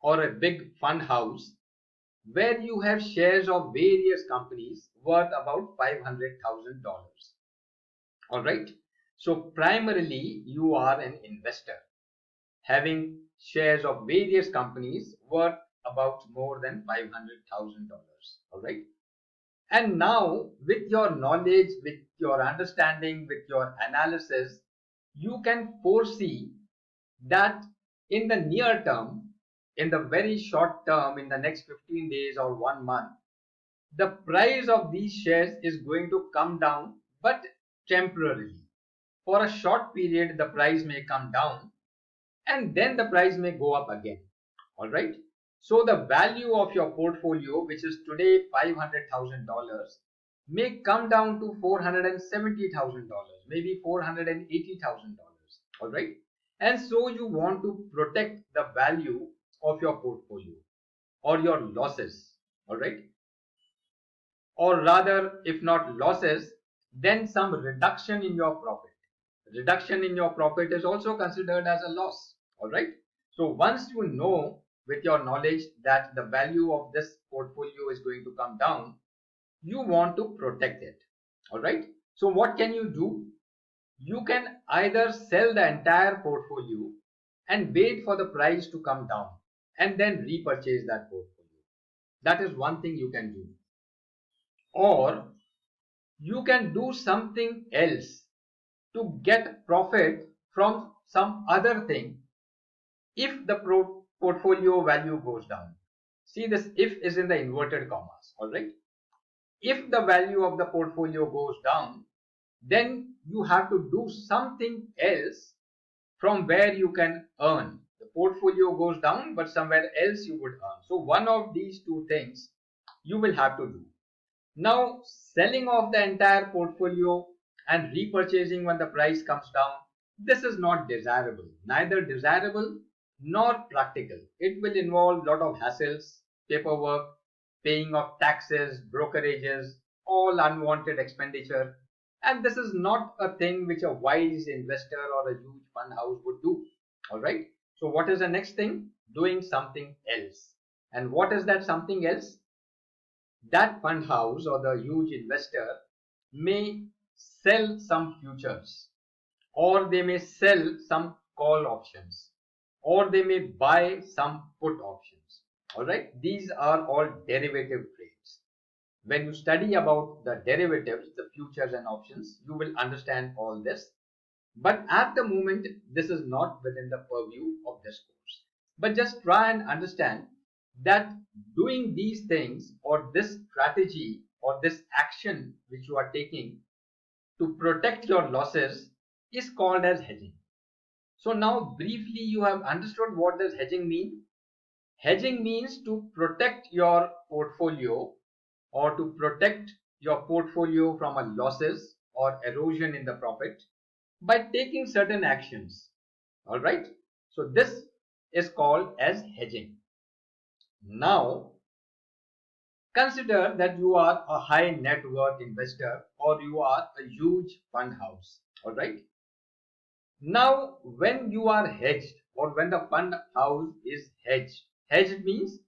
or a big fund house where you have shares of various companies worth about $500,000. All right. So primarily you are an investor having shares of various companies worth about more than $500,000. All right. And now with your knowledge, with your understanding, with your analysis, you can foresee that in the near term, in the very short term, in the next 15 days or 1 month, the price of these shares is going to come down, but temporarily. For a short period, the price may come down and then the price may go up again. All right. So the value of your portfolio, which is today $500,000, may come down to $470,000, maybe $480,000. All right. And so you want to protect the value of your portfolio or your losses. All right. Or rather, if not losses, then some reduction in your profit. Reduction in your profit is also considered as a loss. All right. So once you know with your knowledge that the value of this portfolio is going to come down, you want to protect it. All right. So what can you do? You can either sell the entire portfolio and wait for the price to come down and then repurchase that portfolio. That is one thing you can do. Or you can do something else to get profit from some other thing if the portfolio value goes down. See, this if is in the inverted commas. All right. if the value of the portfolio goes down, then you have to do something else from where you can earn. The portfolio goes down, but somewhere else you would earn. So one of these two things you will have to do. Now, selling off the entire portfolio and repurchasing when the price comes down, this is not desirable, neither desirable nor practical. It will involve a lot of hassles, paperwork, paying of taxes, brokerages, all unwanted expenditure. And this is not a thing which a wise investor or a huge fund house would do. All right. So what is the next thing? Doing something else. And what is that something else? That fund house or the huge investor may sell some futures, or they may sell some call options, or they may buy some put options. All right. These are all derivative trades. When you study about the derivatives, the futures and options, you will understand all this. But at the moment, this is not within the purview of this course. But just try and understand that doing these things or this strategy or this action which you are taking to protect your losses is called as hedging. So now briefly you have understood what does hedging mean. Hedging means to protect your portfolio or to protect your portfolio from a losses or erosion in the profit by taking certain actions. All right. So this is called as hedging. Now consider that you are a high net worth investor or you are a huge fund house. All right. Now when you are hedged or when the fund house is hedged means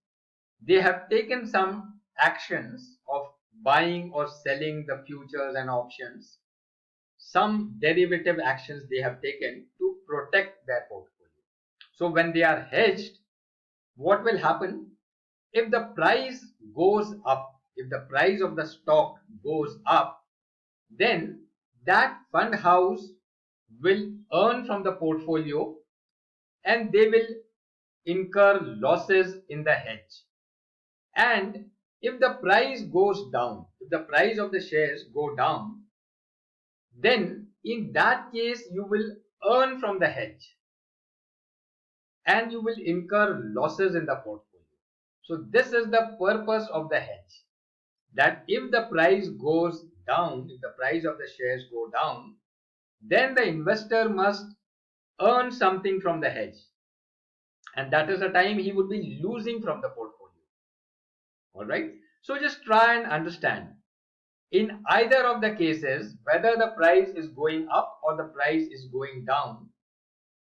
they have taken some actions of buying or selling the futures and options, some derivative actions they have taken to protect their portfolio. So when they are hedged, what will happen? If the price goes up, if the price of the stock goes up, then that fund house will earn from the portfolio and they will incur losses in the hedge. And if the price goes down, if the price of the shares go down, then in that case you will earn from the hedge and you will incur losses in the portfolio. So this is the purpose of the hedge, that if the price goes down, if the price of the shares go down, then the investor must earn something from the hedge, and that is the time he would be losing from the portfolio. All right. So just try and understand, in either of the cases, whether the price is going up or the price is going down,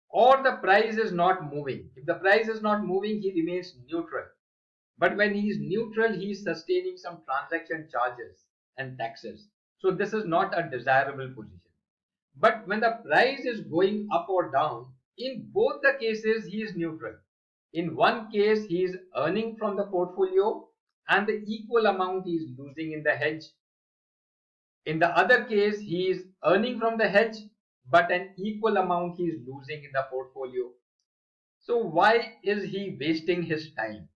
or the price is not moving. If the price is not moving, he remains neutral. But when he is neutral, he is sustaining some transaction charges and taxes. So this is not a desirable position. But when the price is going up or down, in both the cases, he is neutral. In one case, he is earning from the portfolio and the equal amount he is losing in the hedge. In the other case, he is earning from the hedge, but an equal amount he is losing in the portfolio. So why is he wasting his time?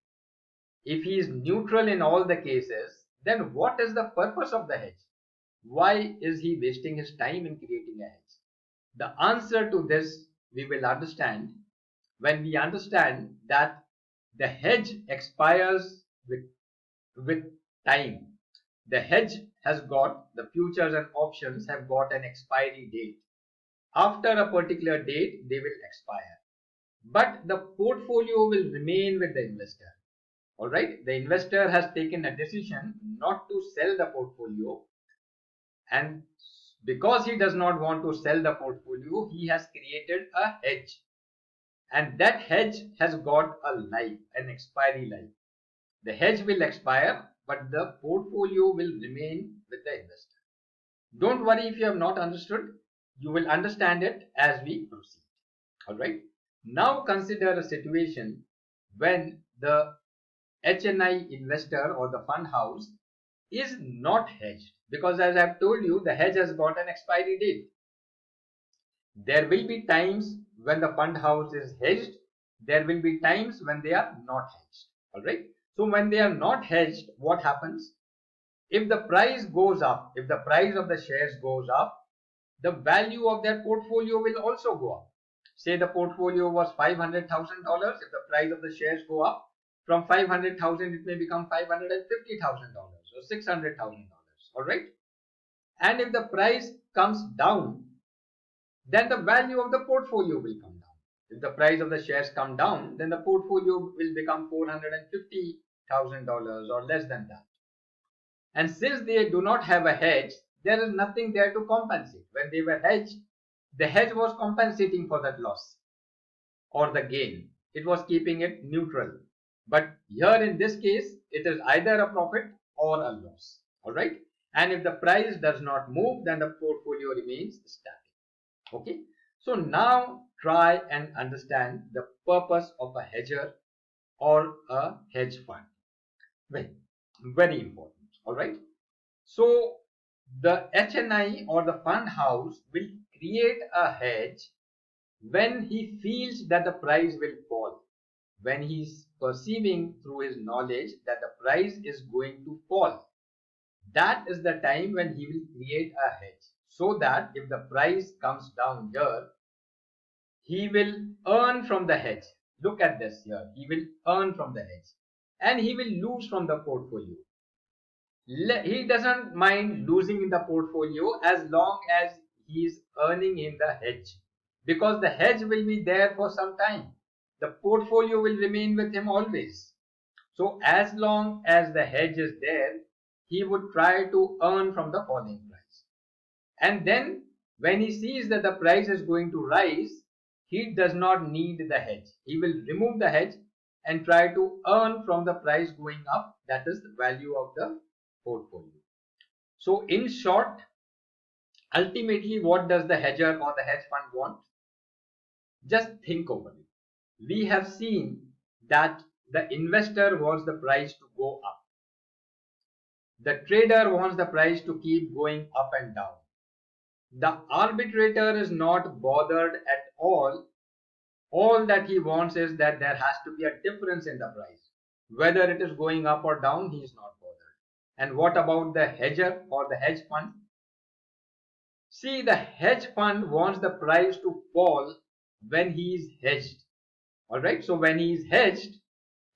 If he is neutral in all the cases, then what is the purpose of the hedge? Why is he wasting his time in creating a hedge? The answer to this we will understand when we understand that the hedge expires with time. The hedge has got, the futures and options have got an expiry date. After a particular date, they will expire. But the portfolio will remain with the investor. All right. The investor has taken a decision not to sell the portfolio. And because he does not want to sell the portfolio, he has created a hedge. And that hedge has got a life, an expiry life. The hedge will expire, but the portfolio will remain with the investor. Don't worry if you have not understood. You will understand it as we proceed. All right. Now consider a situation when the HNI investor or the fund house is not hedged, because as I've told you, the hedge has got an expiry date. There will be times when the fund house is hedged. There will be times when they are not hedged. All right. So when they are not hedged, what happens? If the price goes up, if the price of the shares goes up, the value of their portfolio will also go up. Say the portfolio was $500,000. If the price of the shares go up from 500,000, it may become $550,000 or $600,000. All right. And if the price comes down, then the value of the portfolio will come down. If the price of the shares come down, then the portfolio will become $450,000 or less than that. And since they do not have a hedge, there is nothing there to compensate. When they were hedged, the hedge was compensating for that loss or the gain. It was keeping it neutral. But here in this case, it is either a profit or a loss. All right. And if the price does not move, then the portfolio remains static. Okay. So now try and understand the purpose of a hedger or a hedge fund. Very important. All right. So the HNI or the fund house will create a hedge when he feels that the price will fall, when he is perceiving through his knowledge that the price is going to fall. That is the time when he will create a hedge, so that if the price comes down here, he will earn from the hedge. Look at this here. He will earn from the hedge and he will lose from the portfolio. He doesn't mind losing in the portfolio as long as he is earning in the hedge, because the hedge will be there for some time. The portfolio will remain with him always. So as long as the hedge is there, he would try to earn from the falling price. And then when he sees that the price is going to rise, he does not need the hedge. He will remove the hedge and try to earn from the price going up. That is the value of the portfolio. So in short, ultimately what does the hedger or the hedge fund want? Just think over it. We have seen that the investor wants the price to go up. The trader wants the price to keep going up and down. The arbitrator is not bothered at all. All that he wants is that there has to be a difference in the price. Whether it is going up or down, he is not bothered. And what about the hedger or the hedge fund? See, the hedge fund wants the price to fall when he is hedged. Alright, so when he is hedged,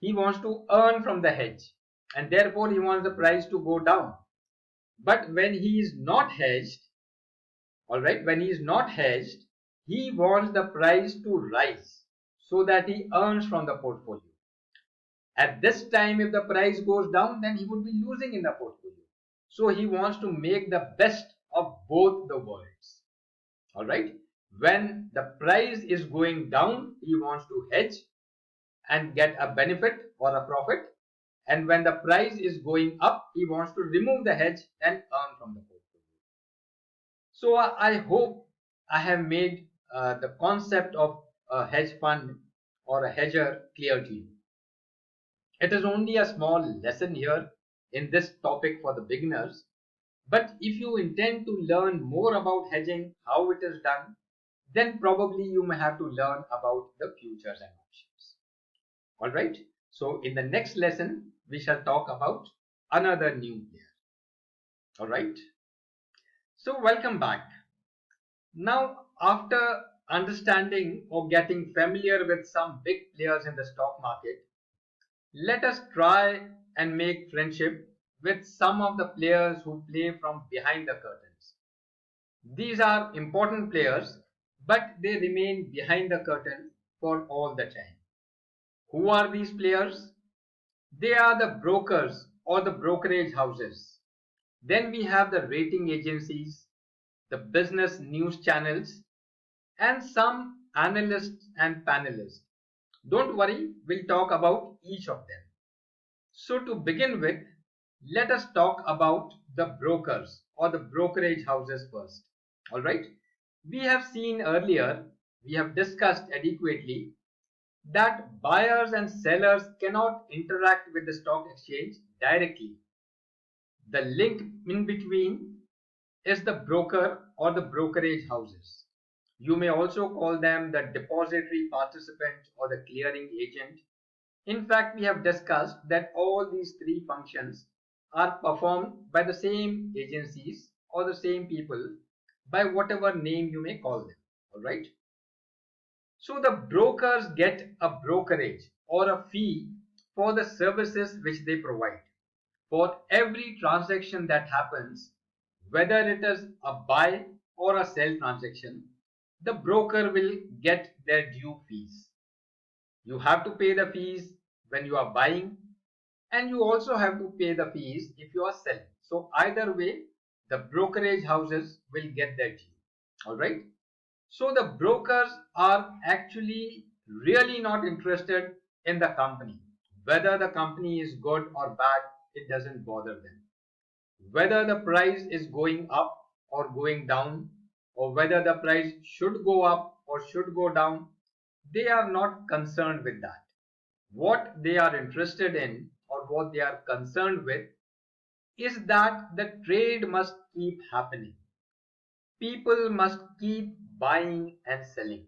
he wants to earn from the hedge and therefore he wants the price to go down. But when he is not hedged, alright, when he is not hedged, he wants the price to rise so that he earns from the portfolio. At this time, if the price goes down, then he would be losing in the portfolio. So he wants to make the best of both the worlds. All right. When the price is going down, he wants to hedge and get a benefit or a profit. And when the price is going up, he wants to remove the hedge and earn from the portfolio. So I hope I have made the concept of a hedge fund or a hedger clear to you. It is only a small lesson here in this topic for the beginners. But if you intend to learn more about hedging, how it is done, then probably you may have to learn about the futures and options. Alright, so in the next lesson, we shall talk about another new player. Alright, so welcome back. Now, after understanding or getting familiar with some big players in the stock market, let us try and make friendship with some of the players who play from behind the curtains. These are important players, but they remain behind the curtain for all the time. Who are these players? They are the brokers or the brokerage houses. Then we have the rating agencies, the business news channels, and some analysts and panelists. Don't worry, we'll talk about each of them. So to begin with, let us talk about the brokers or the brokerage houses first. Alright, we have seen earlier, we have discussed adequately that buyers and sellers cannot interact with the stock exchange directly. The link in between is the broker or the brokerage houses. You may also call them the depository participant or the clearing agent. In fact, we have discussed that all these three functions are performed by the same agencies or the same people, by whatever name you may call them. Alright. So the brokers get a brokerage or a fee for the services which they provide. For every transaction that happens, whether it is a buy or a sell transaction, the broker will get their due fees. You have to pay the fees when you are buying, and you also have to pay the fees if you are selling. So either way, the brokerage houses will get their due. Alright. So the brokers are actually really not interested in the company. Whether the company is good or bad, it doesn't bother them. Whether the price is going up or going down, or whether the price should go up or should go down, they are not concerned with that. What they are interested in or what they are concerned with is that the trade must keep happening. People must keep buying and selling.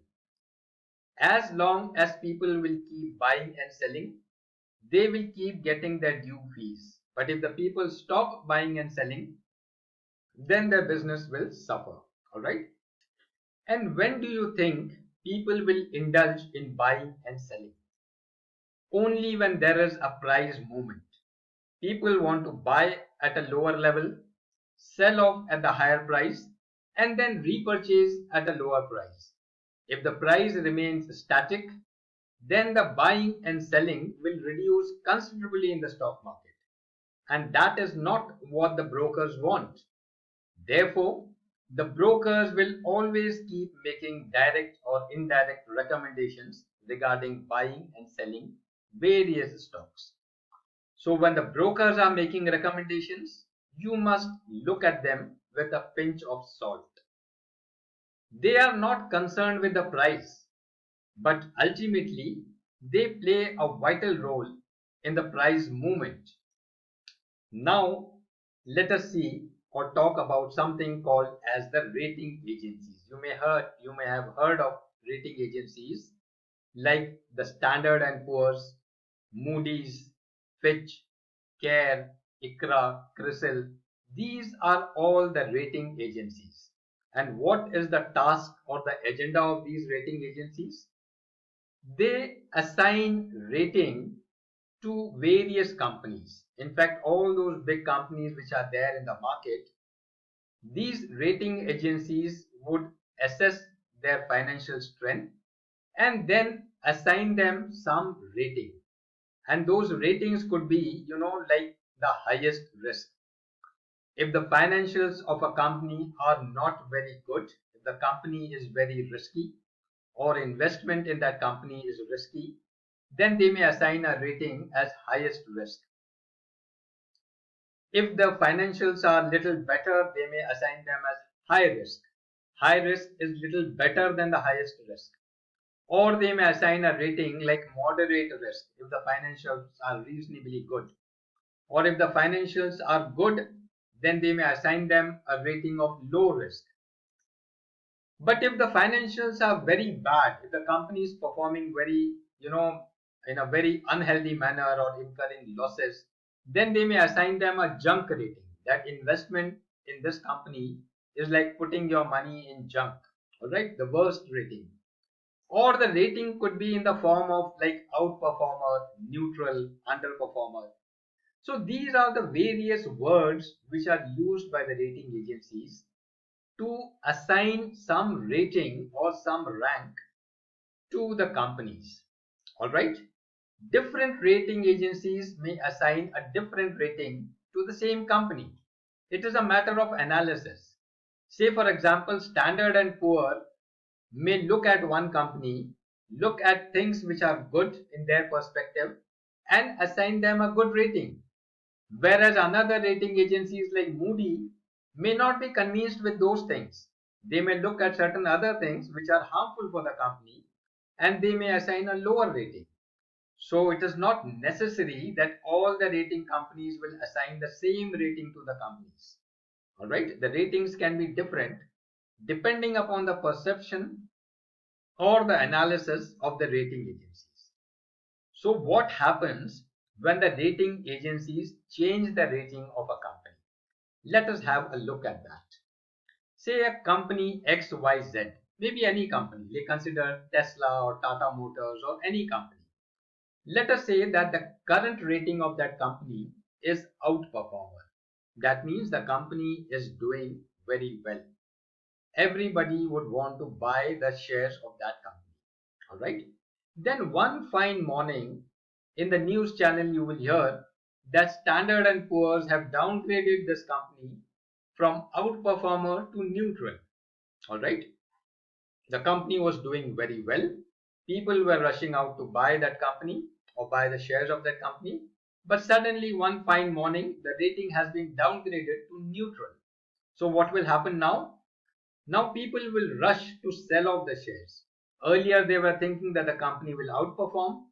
As long as people will keep buying and selling, they will keep getting their due fees. But if the people stop buying and selling, then their business will suffer. Alright? And when do you think people will indulge in buying and selling? Only when there is a price movement. People want to buy at a lower level, sell off at the higher price, and then repurchase at a lower price. If the price remains static, then the buying and selling will reduce considerably in the stock market. And that is not what the brokers want. Therefore, the brokers will always keep making direct or indirect recommendations regarding buying and selling various stocks. So when the brokers are making recommendations, you must look at them with a pinch of salt. They are not concerned with the price, but ultimately they play a vital role in the price movement. Now let us see or talk about something called as the rating agencies. You may have heard of rating agencies like the Standard and Poor's, Moody's, Fitch, CARE, ICRA, CRISIL. These are all the rating agencies. And what is the task or the agenda of these rating agencies? They assign rating to various companies. In fact, all those big companies which are there in the market, these rating agencies would assess their financial strength and then assign them some rating. And those ratings could be, like the highest risk. If the financials of a company are not very good, if the company is very risky, or investment in that company is risky, then they may assign a rating as highest risk. If the financials are little better, they may assign them as high risk. High risk is little better than the highest risk. Or they may assign a rating like moderate risk if the financials are reasonably good. Or if the financials are good, then they may assign them a rating of low risk. But if the financials are very bad, if the company is performing very, in a very unhealthy manner or incurring losses, then they may assign them a junk rating. That investment in this company is like putting your money in junk. Alright, the worst rating. Or the rating could be in the form of like outperformer, neutral, underperformer. So these are the various words which are used by the rating agencies to assign some rating or some rank to the companies. Alright. Different rating agencies may assign a different rating to the same company. It is a matter of analysis. Say for example, Standard and Poor may look at one company, look at things which are good in their perspective and assign them a good rating. Whereas another rating agencies like Moody may not be convinced with those things. They may look at certain other things which are harmful for the company and they may assign a lower rating. So it is not necessary that all the rating companies will assign the same rating to the companies. Alright, the ratings can be different depending upon the perception or the analysis of the rating agencies. So what happens when the rating agencies change the rating of a company. Let us have a look at that. Say a company XYZ, maybe any company, they consider Tesla or Tata Motors or any company. Let us say that the current rating of that company is outperformer. That means the company is doing very well. Everybody would want to buy the shares of that company. Alright. Then one fine morning in the news channel you will hear that Standard and Poor's have downgraded this company from outperformer to neutral. Alright. The company was doing very well. People were rushing out to buy that company or buy the shares of that company. But suddenly one fine morning, the rating has been downgraded to neutral. So what will happen now? Now people will rush to sell off the shares. Earlier they were thinking that the company will outperform.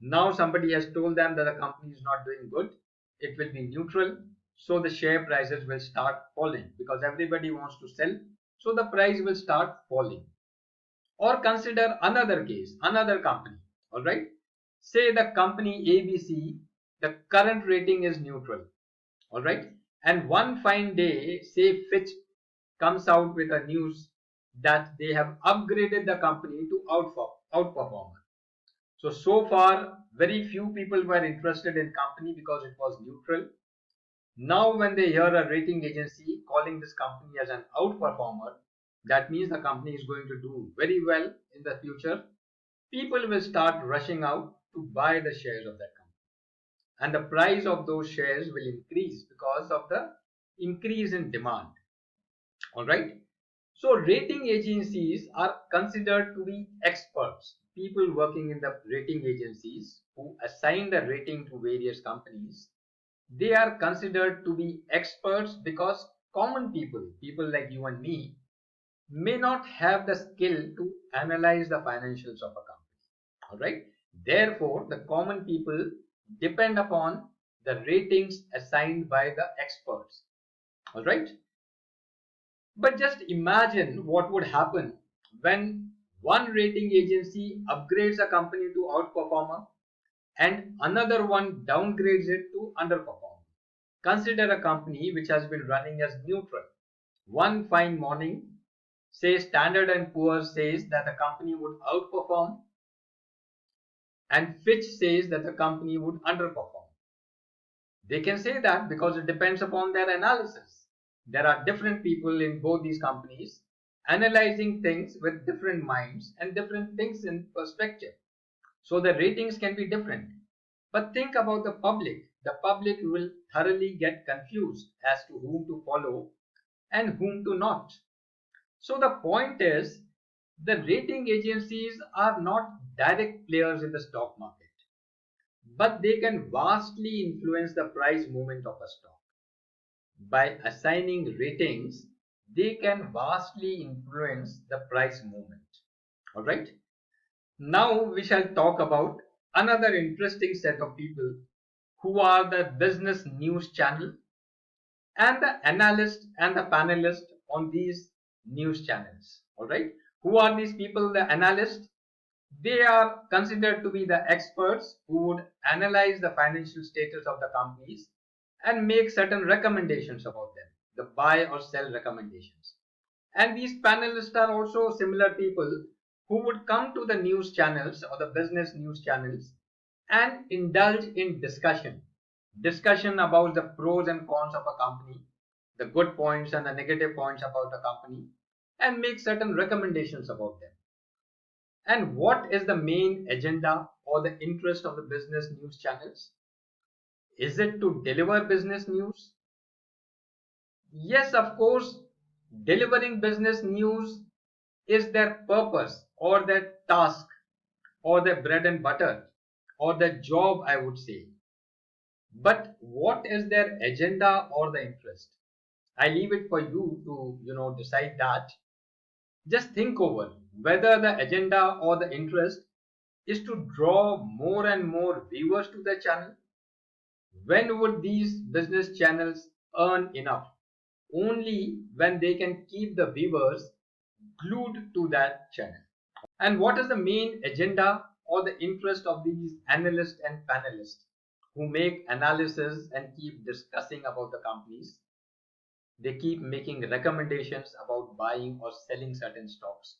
Now somebody has told them that the company is not doing good. It will be neutral. So the share prices will start falling because everybody wants to sell. So the price will start falling. Or consider another case, another company. Alright. Say the company ABC, the current rating is neutral. Alright. And one fine day, say Fitch comes out with a news that they have upgraded the company to outperformer. So far, very few people were interested in company because it was neutral. Now when they hear a rating agency calling this company as an outperformer, that means the company is going to do very well in the future. People will start rushing out to buy the shares of that company. And the price of those shares will increase because of the increase in demand. Alright. So rating agencies are considered to be experts. People working in the rating agencies who assign the rating to various companies, they are considered to be experts because common people, people like you and me, may not have the skill to analyze the financials of a company. Alright. Therefore, the common people depend upon the ratings assigned by the experts. Alright. But just imagine what would happen when one rating agency upgrades a company to outperformer and another one downgrades it to underperformer. Consider a company which has been running as neutral. One fine morning, say Standard and Poor's says that the company would outperform and Fitch says that the company would underperform. They can say that because it depends upon their analysis. There are different people in both these companies analyzing things with different minds and different things in perspective. So the ratings can be different. But think about the public. The public will thoroughly get confused as to whom to follow and whom to not. So the point is, the rating agencies are not direct players in the stock market, but they can vastly influence the price movement of a stock. By assigning ratings, they can vastly influence the price movement. Alright. Now we shall talk about another interesting set of people who are the business news channel and the analyst and the panelist on these news channels. Alright. Who are these people? The analysts. They are considered to be the experts who would analyze the financial status of the companies and make certain recommendations about them, the buy or sell recommendations. And these panelists are also similar people who would come to the news channels or the business news channels and indulge in discussion about the pros and cons of a company, the good points and the negative points about a company, and make certain recommendations about them. And what is the main agenda or the interest of the business news channels? Is it to deliver business news? Yes, of course, delivering business news is their purpose or their task or their bread and butter or their job, I would say. But what is their agenda or the interest? I leave it for you to decide that. Just think over whether the agenda or the interest is to draw more and more viewers to the channel. When would these business channels earn enough? Only when they can keep the viewers glued to that channel. And what is the main agenda or the interest of these analysts and panelists? who make analysis and keep discussing about the companies. They keep making recommendations about buying or selling certain stocks.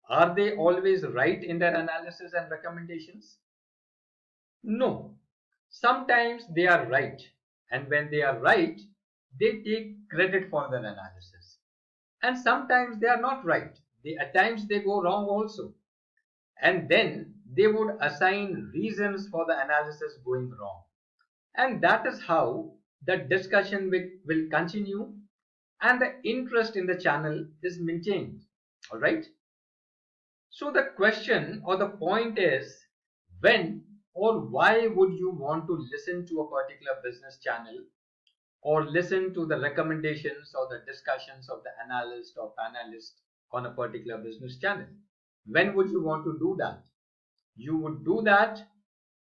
Are they always right in their analysis and recommendations? No. Sometimes they are right, and when they are right, they take credit for their analysis. And sometimes they are not right. At times they go wrong also. And then they would assign reasons for the analysis going wrong. And that is how the discussion will continue and the interest in the channel is maintained. Alright. So the question or the point is, when or why would you want to listen to a particular business channel or listen to the recommendations or the discussions of the analyst or panelist on a particular business channel? When would you want to do that? You would do that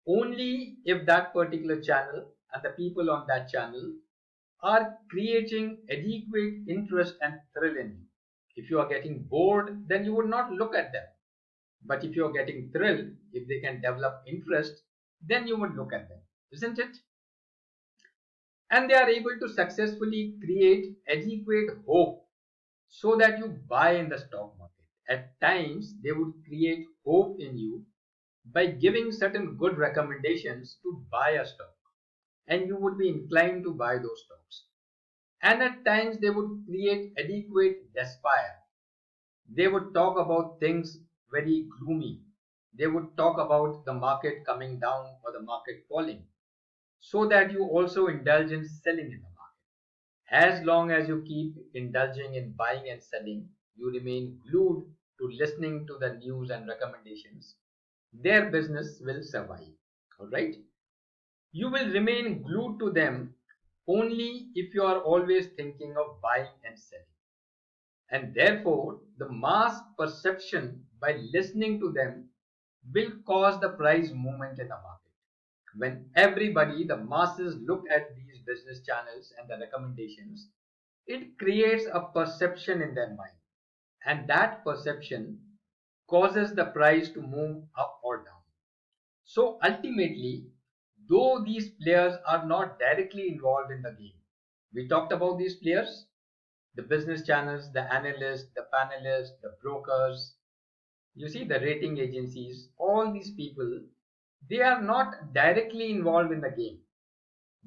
only if that particular channel and the people on that channel are creating adequate interest and thrill in you. If you are getting bored, then you would not look at them. But if you are getting thrilled, if they can develop interest, then you would look at them, isn't it? And they are able to successfully create adequate hope so that you buy in the stock market. At times, they would create hope in you by giving certain good recommendations to buy a stock, and you would be inclined to buy those stocks. And at times, they would create adequate despair. They would talk about things very gloomy. They would talk about the market coming down or the market falling, so that you also indulge in selling in the market. As long as you keep indulging in buying and selling, you remain glued to listening to the news and recommendations. Their business will survive. Alright? You will remain glued to them only if you are always thinking of buying and selling. And therefore, the mass perception by listening to them will cause the price movement in the market. When everybody, the masses, look at these business channels and the recommendations, it creates a perception in their mind. And that perception causes the price to move up or down. So ultimately, though these players are not directly involved in the game, we talked about these players, the business channels, the analysts, the panelists, the brokers, you see the rating agencies, all these people, they are not directly involved in the game,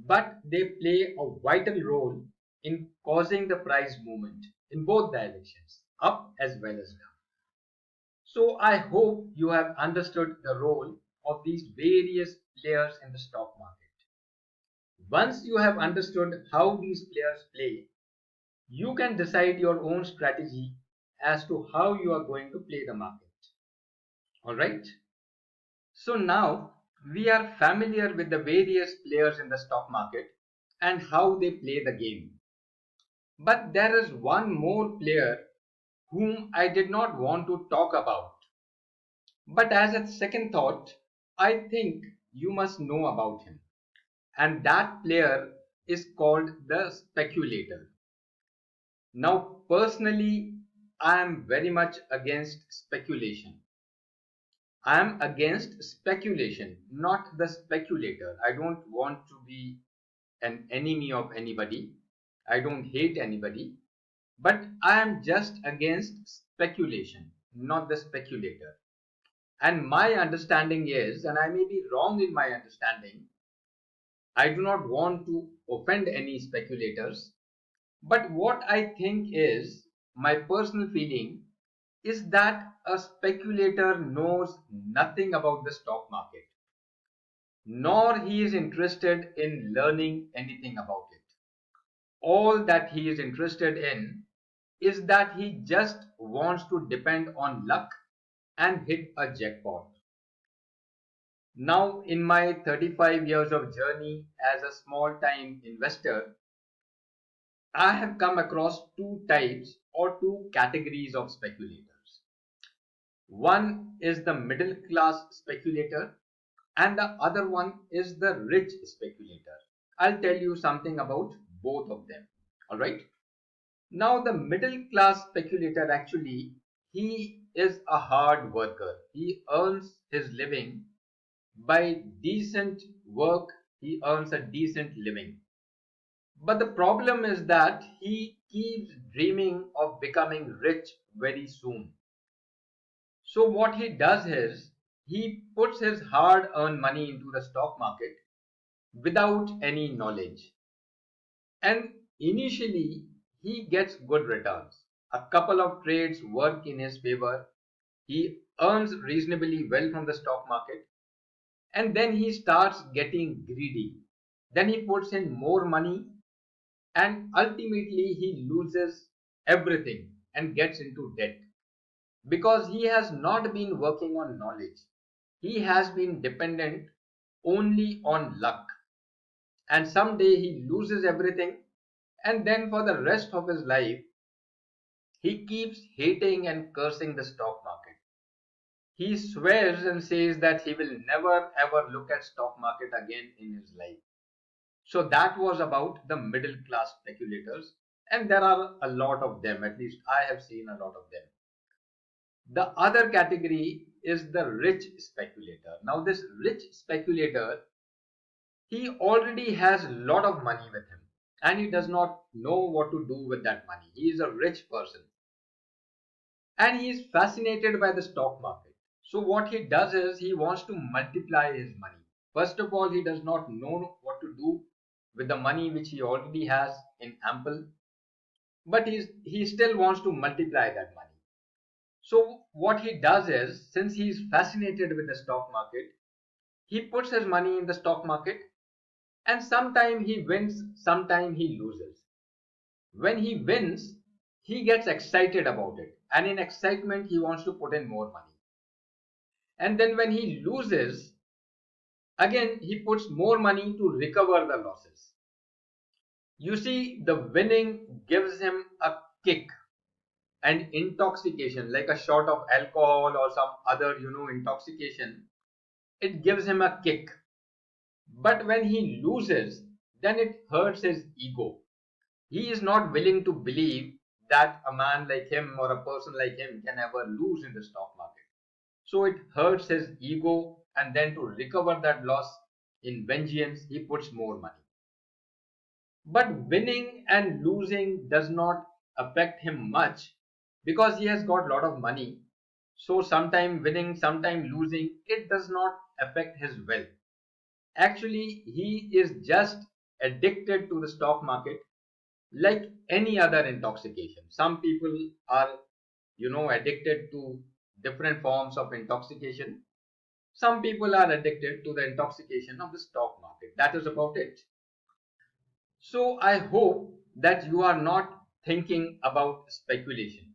but they play a vital role in causing the price movement in both directions, up as well as down. So I hope you have understood the role of these various players in the stock market. Once you have understood how these players play, you can decide your own strategy as to how you are going to play the market. Alright? So now we are familiar with the various players in the stock market and how they play the game. But there is one more player whom I did not want to talk about. But as a second thought, I think you must know about him. And that player is called the speculator. Now, personally, I am very much against speculation. I am against speculation, not the speculator. I don't want to be an enemy of anybody. I don't hate anybody. But I am just against speculation, not the speculator. And my understanding is, and I may be wrong in my understanding, I do not want to offend any speculators, but what I think is, my personal feeling is that a speculator knows nothing about the stock market, nor he is interested in learning anything about it. All that he is interested in is that he just wants to depend on luck and hit a jackpot. Now, in my 35 years of journey as a small-time investor, I have come across two types or two categories of speculators. One is the middle class speculator and the other one is the rich speculator. I'll tell you something about both of them. Alright. Now the middle class speculator, actually, he is a hard worker. He earns his living by decent work he earns a decent living. But the problem is that he keeps dreaming of becoming rich very soon. So what he does is he puts his hard-earned money into the stock market without any knowledge. And initially he gets good returns. A couple of trades work in his favor. He earns reasonably well from the stock market. And then he starts getting greedy. Then he puts in more money and ultimately he loses everything and gets into debt because he has not been working on knowledge. He has been dependent only on luck, and someday he loses everything, and then for the rest of his life he keeps hating and cursing the stock market. He swears and says that he will never ever look at stock market again in his life. So that was about the middle class speculators, and there are a lot of them. At least I have seen a lot of them. The other category is the rich speculator. Now this rich speculator, he already has a lot of money with him and he does not know what to do with that money. He is a rich person and he is fascinated by the stock market. So what he does is he wants to multiply his money. First of all, he does not know what to do with the money which he already has in ample, but he still wants to multiply that money. So what he does is, since he is fascinated with the stock market, he puts his money in the stock market and sometime he wins, sometime he loses. When he wins, he gets excited about it, and in excitement he wants to put in more money. And then when he loses, again he puts more money to recover the losses. You see, the winning gives him a kick and intoxication, like a shot of alcohol or some other intoxication. It gives him a kick. But when he loses, then it hurts his ego. He is not willing to believe that a man like him or a person like him can ever lose in the stock market. So it hurts his ego, and then to recover that loss in vengeance, he puts more money. But winning and losing does not affect him much because he has got a lot of money. So sometime winning, sometime losing, it does not affect his wealth. Actually, he is just addicted to the stock market like any other intoxication. Some people are, addicted to different forms of intoxication. Some people are addicted to the intoxication of the stock market. That is about it. So I hope that you are not thinking about speculation.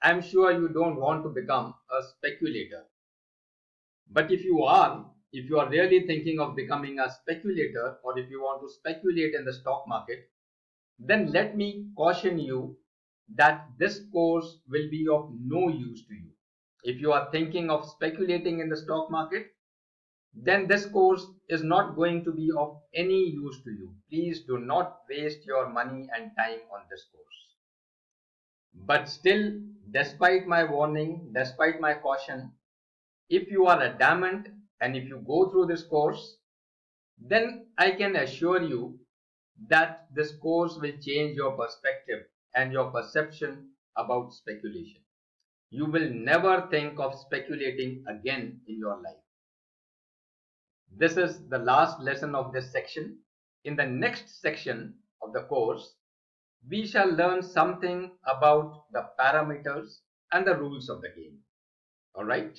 I'm sure you don't want to become a speculator. But if you are really thinking of becoming a speculator, or if you want to speculate in the stock market, then let me caution you that this course will be of no use to you. If you are thinking of speculating in the stock market, then this course is not going to be of any use to you. Please do not waste your money and time on this course. But still, despite my warning, despite my caution, if you are adamant and if you go through this course, then I can assure you that this course will change your perspective and your perception about speculation. You will never think of speculating again in your life. This is the last lesson of this section. In the next section of the course, we shall learn something about the parameters and the rules of the game. All right.